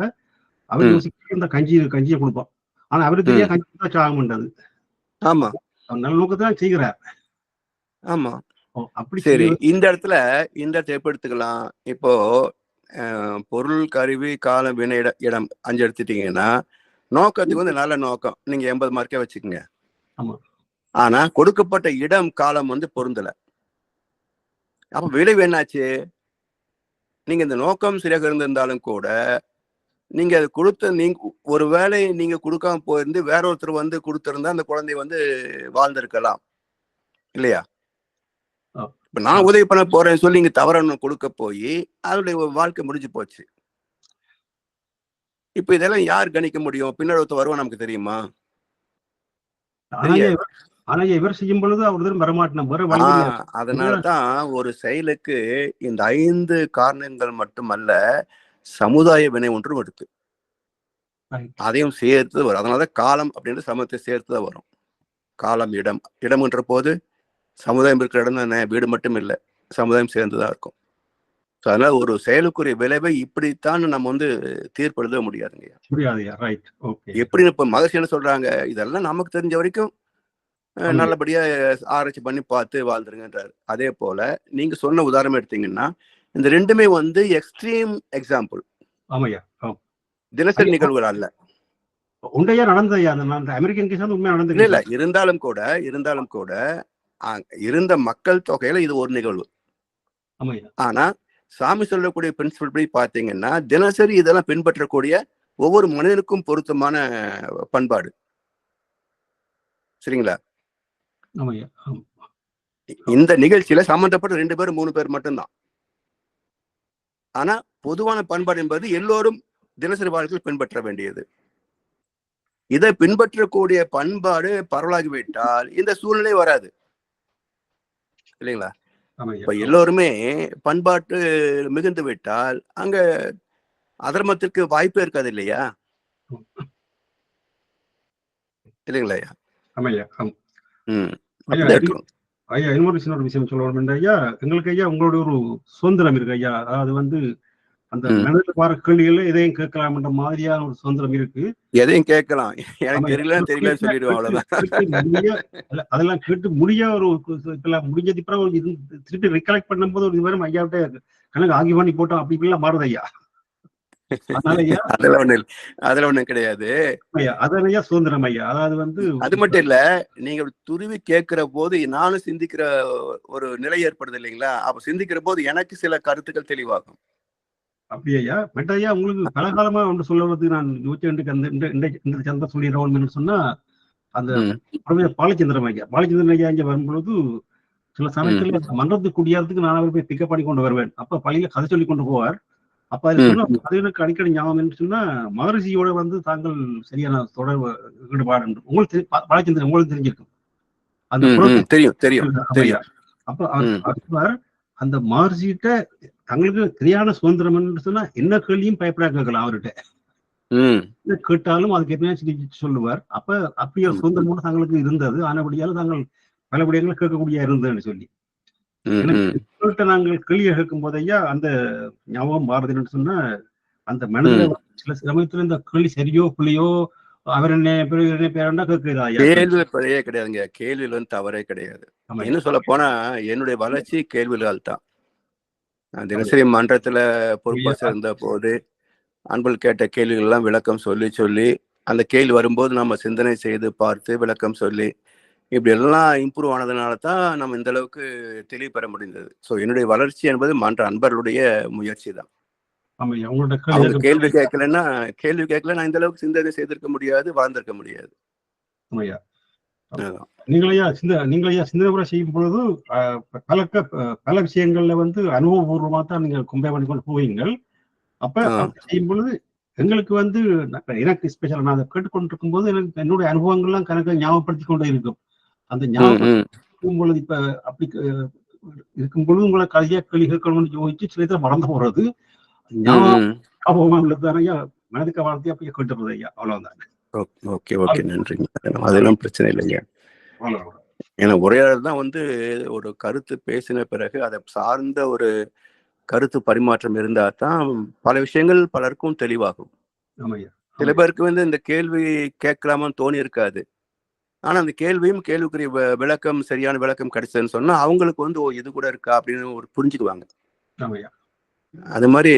அவர் யோசிக்க இந்த கஞ்சியை கொடுப்போம். ஆனா அவருக்கு தெரியா கஞ்சி தான் சாகம் பண்றது. ஆமா, அவர் நல்ல நோக்கத்தான் செய்கிறார். ஆமா. அப்படி சரி, இந்த இடத்துல எப்படி எடுத்துக்கலாம்? இப்போ பொருள், கருவி, காலம், வினை, இடம் 5 எடுத்துட்டீங்கன்னா, நோக்கத்துக்கு வந்து நல்ல நோக்கம், நீங்க 80 மார்க்கே வச்சுக்கோங்க. ஆனா கொடுக்கப்பட்ட இடம், காலம் வந்து பொருந்தல. அப்ப விளைவு என்னாச்சு? நீங்க இந்த நோக்கம் சரியாக இருந்திருந்தாலும் கூட நீங்க அது நீங்க ஒருவேளை நீங்க கொடுக்காம போயிருந்து வேற ஒருத்தர் வந்து கொடுத்திருந்தா அந்த குழந்தை வந்து வாழ்ந்திருக்கலாம் இல்லையா? இப்ப நான் உதவி பண்ண போறேன்னு சொல்லி நீங்க தவறான கொடுக்க போய் அதனுடைய வாழ்க்கை முடிஞ்சு போச்சு. இப்ப இதெல்லாம் யார் கணிக்க முடியும்? பின்னாடி ஒருத்தர் வருவா நமக்கு தெரியுமா? இவர் செய்யும் பொழுது அவர் வரமாட்டோம். அதனாலதான் ஒரு செயலுக்கு இந்த 5 காரணங்கள் மட்டுமல்ல, சமுதாய வினை ஒன்றும் இருக்கு, அதையும் சேர்த்து வரும். அதனாலதான் காலம் அப்படின்ற சமூகத்தை சேர்த்துதான் வரும். காலம், இடம்ன்ற போது சமுதாயம் இருக்கிற இடம் தானே, வீடு மட்டும் இல்லை, சமுதாயம் சேர்ந்துதான் இருக்கும். அதனால ஒரு செயலுக்குரிய விளைவை இப்படித்தான் நம்ம வந்து தீர்ப்பெழுத முடியாதுங்க. எப்படி இப்ப மகர்ஷி என்ன சொல்றாங்க, இதெல்லாம் நமக்கு தெரிஞ்ச வரைக்கும் நல்லபடியா ஆராய்ச்சி பண்ணி பார்த்து வாழ்ந்துருங்கன்றாரு. அதே போல நீங்க சொன்ன உதாரணம் எடுத்தீங்கன்னா, இந்த ரெண்டுமே வந்து எக்ஸ்ட்ரீம் எக்ஸாம்பிள், தினசரி நிகழ்வுகள் அல்ல. உண்மையா நடந்ததையா அமெரிக்கன் கேஸ் உண்மையா நடந்தது இல்ல. இருந்தாலும் கூட இருந்த மக்கள் தொகையில இது ஒரு நிகழ்வு. ஆனா சாமி சொல்லக்கூடிய பிரின்சிபல் படி பாத்தீங்கன்னா, தினசரி இதெல்லாம் பின்பற்றக்கூடிய ஒவ்வொரு மனிதனுக்கும் பொருத்தமான பண்பாடு. சரிங்களா? இந்த நிகழ்ச்சியில சம்பந்தப்பட்ட 2 பேர் 3 பேர் மட்டும்தான். ஆனா பொதுவான பண்பாடு என்பது எல்லோரும் தினசரி வாழ்க்கையில் பின்பற்ற வேண்டியது. இதை பின்பற்றக்கூடிய பண்பாடு பரவலாகிவிட்டால் இந்த சூழ்நிலை வராது இல்லைங்களா? இப்ப எல்லோருமே பண்பாட்டு மிகுந்து விட்டால் அங்க அதர்மத்திற்கு வாய்ப்பே இருக்காது இல்லையா? இல்லைங்களா? ஐயா இன்னொரு சின்ன விஷயம் சொல்ல ஐயா, எங்களுக்கு ஐயா உங்களுடைய ஒரு சுதந்திரம் இருக்கு ஐயா. அது வந்து அந்த மனதில் வர கேள்விகள்ல எதையும் கேட்கலாம்ன்ற மாதிரியான ஒரு சுதந்திரம் இருக்கு. எதையும் கேட்கலாம், எனக்கு தெரியல சொல்லிடுவோம், அவ்வளவுதான். அதெல்லாம் கேட்டு முடிய ஒரு முடிஞ்சது திருப்பி ரிகலெக்ட் பண்ணும் போது ஒரு ஐயாவிட்ட கணக்கு ஆகி பண்ணி போட்டோம் அப்படி இப்படிலாம் மாறுது ஐயா. அதுல ஒண்ணும் கிடையாது. அதனையா சுதந்திரம் ஐயா. அதாவது அது மட்டும் இல்ல, நீங்க துருவி கேட்கிற போது நானும் சிந்திக்கிற ஒரு நிலை ஏற்படுது இல்லைங்களா? அப்ப சிந்திக்கிற போது எனக்கு சில கருத்துக்கள் தெளிவாகும். அப்படியா மெட்டையா உங்களுக்கு பலகாலமா ஒன்று சொல்லுவது நான் இந்த சந்தா சொல்லிடுறோம் சொன்னா அந்த பாலச்சந்திரன் ஐயா இங்க வரும்பொழுது சில சமயத்துல மன்றத்துக்கு குடியாரத்துக்கு நான் அவர் போய் பிக்கப் பண்ணி கொண்டு வருவேன். அப்ப பள்ளியில கதை சொல்லி கொண்டு போவார். அப்ப அது சொன்னா அது எனக்கு அடிக்கடி ஞாபகம் என்று சொன்னா மகரிஷியோட தாங்கள் சரியான தொடர் ஈடுபாடு உங்களுக்கு பாலச்சந்திரன் உங்களுக்கு தெரிஞ்சிருக்கும். அந்த தெரியும். அப்ப அவர் அந்த மகரிஷிட்ட தங்களுக்கு சரியான சுதந்திரம் சொன்னா என்ன கேள்வியும் பயப்படா கேட்கலாம் அவர்கிட்ட. கேட்டாலும் அதுக்கு என்ன சொல்லுவார். அப்ப அப்படியே சுதந்திரமோட தங்களுக்கு இருந்தது. ஆனபடியால தாங்கள் பல விடயங்களை கேட்கக்கூடிய இருந்ததுன்னு சொல்லி நாங்கள் கேள்வியை கேட்கும் போதையா அந்த ஞாபகம் மாறுதுன்னு சொன்னா அந்த மனதில சில சமயத்துல இந்த கேள்வி சரியோ பிள்ளையோ அவர் என்ன பேரண்டா கேட்குறா கேள்வி பிழையே கிடையாதுங்க. கேள்வியில வந்து தவறே கிடையாது. என்ன சொல்ல போனா என்னுடைய வளர்ச்சி கேள்விகள் தான். தினசரி மன்றத்துல பொறுப்பாக இருந்த போது அன்புகள் கேட்ட கேள்விகள் எல்லாம் விளக்கம் சொல்லி அந்த கேள்வி வரும்போது நம்ம சிந்தனை செய்து பார்த்து விளக்கம் சொல்லி இப்படி எல்லாம் இம்ப்ரூவ் ஆனதுனால தான் நம்ம இந்த அளவுக்கு தெளிவு பெற முடிந்தது. ஸோ என்னுடைய வளர்ச்சி என்பது மன்ற அன்பர்களுடைய முயற்சி தான். கேள்வி கேட்கலன்னா இந்த அளவுக்கு சிந்தனை செய்திருக்க முடியாது, வாழ்ந்திருக்க முடியாது. நீங்களையா சிந்தனை செய்யும் பொழுது பல விஷயங்கள்ல வந்து அனுபவபூர்வமா தான் நீங்க கம்பேர் பண்ணி கொண்டு போவீங்கள். அப்ப செய்யும் பொழுது எங்களுக்கு வந்து எனக்கு ஸ்பெஷல் நான் அதை கேட்டுக்கொண்டிருக்கும் போது எனக்கு என்னுடைய அனுபவங்கள்லாம் கணக்கு ஞாபகப்படுத்தி கொண்டே இருக்கும். அந்த ஞாபகம் பொழுது இப்ப அப்படி இருக்கும் பொழுது உங்களை கதையா கேள்வி கேட்கணும்னு யோசிச்சு சில இதை மறந்து போறது ஞாபகம் உள்ளதானையா மனதுக்கு வார்த்தையா போய் கேட்டுறது ஐயா. அவ்வளவுதான். ஓகே நன்றிங்க. அதெல்லாம் பிரச்சனை இல்லைங்க. ஏன்னா உரையாடல் தான் வந்து ஒரு கருத்து பேசின பிறகு அதை சார்ந்த ஒரு கருத்து பரிமாற்றம் இருந்தா தான் பல விஷயங்கள் பலருக்கும் தெளிவாகும். சில பேருக்கு வந்து இந்த கேள்வி கேட்கலாமான்னு தோணி இருக்காது. ஆனா அந்த கேள்வியும் கேள்விக்குரிய விளக்கம் சரியான விளக்கம் கிடைச்சதுன்னு சொன்னா அவங்களுக்கு வந்து இது கூட இருக்கா அப்படின்னு ஒரு புரிஞ்சுக்குவாங்க. அது மாதிரி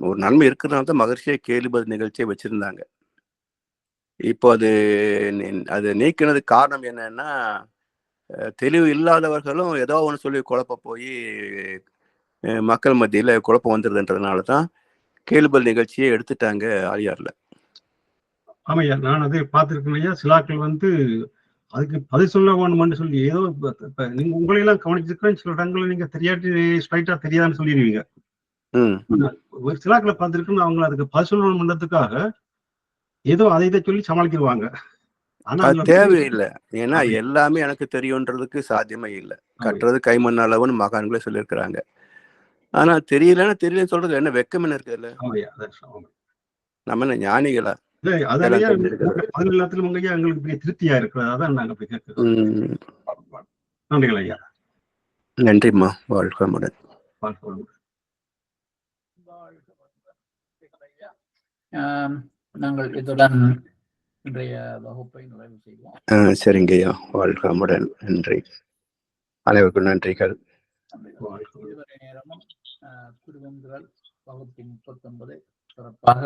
ஒரு நன்மை இருக்கிறதுனால தான் மகரிஷியை கேள்வி பதில் நிகழ்ச்சியை வச்சிருந்தாங்க. இப்போ அது நீக்கினதுக்கு காரணம் என்னன்னா தெளிவு இல்லாதவர்களும் ஏதோ ஒன்று சொல்லி குழப்ப போய் மக்கள் மத்தியில குழப்பம் வந்துருதுன்றதுனால தான் கேள்வி நிகழ்ச்சியை எடுத்துட்டாங்க ஆலியார்ல. ஆமையா நான் அதை பார்த்திருக்கேன். சிலாக்கள் வந்து அதுக்கு பதில் சொல்ல வேணும்னு சொல்லி ஏதோ இப்ப நீங்க உங்களையெல்லாம் கவனிச்சிருக்கேன். சில இடங்கள்ல நீங்க தெரியாட்டி ஸ்ட்ரைட்டா தெரியாதுன்னு சொல்லிடுவீங்க. சிலாக்களை பார்த்திருக்குன்னு அவங்க அதுக்கு பதில் சொல்லணும்ன்றதுக்காக ஏதோ அதை இதை சொல்லி சமாளிக்கிடுவாங்க. ஆனா தேவையில்லை. ஏன்னா எல்லாமே எனக்கு தெரியும்ன்றதுக்கு சாத்தியமே இல்லை. கட்டுறது கைமண் அளவுன்னு மகான்களே சொல்லியிருக்கிறாங்க. ஆனா தெரியலன்னு சொல்றது என்ன வெக்கம் என்ன இருக்குல்ல? நம்ம என்ன ஞானிகளா? எல்லாத்திலும் எங்களுக்கு பெரிய திருப்தியா இருக்கிறது. அதான் நாங்க போய் கேட்கிறோம். நன்றிகள் ஐயா. நன்றிம்மா. வாழ்க்கை நாங்கள் இதுடன் இன்றைய வகுப்பை நிறைவு செய்வோம். சரிங்க ஐயா. வாழ்க்கமுடன். நன்றி. அனைவருக்கும் நன்றிகள். இதுவரை நேரமும் திருவெந்திரல் வகுப்பின் 39 சிறப்பாக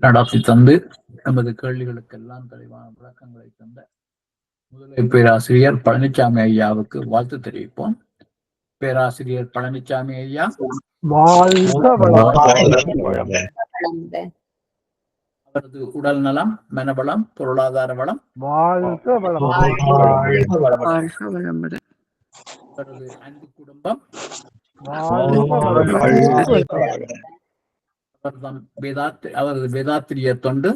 நடத்தி தந்து நமது கேள்விகளுக்கெல்லாம் தெளிவான விளக்கங்களை தந்த முதலை பேராசிரியர் பழனிசாமி ஐயாவுக்கு வாழ்த்து தெரிவிப்போம். பேராசிரியர் பழனிசாமி ஐயா அவரது உடல் நலம், மனவளம், பொருளாதார வளம், அவரது அன்பு குடும்பம், அவரது வேதாத்திரிய தொண்டு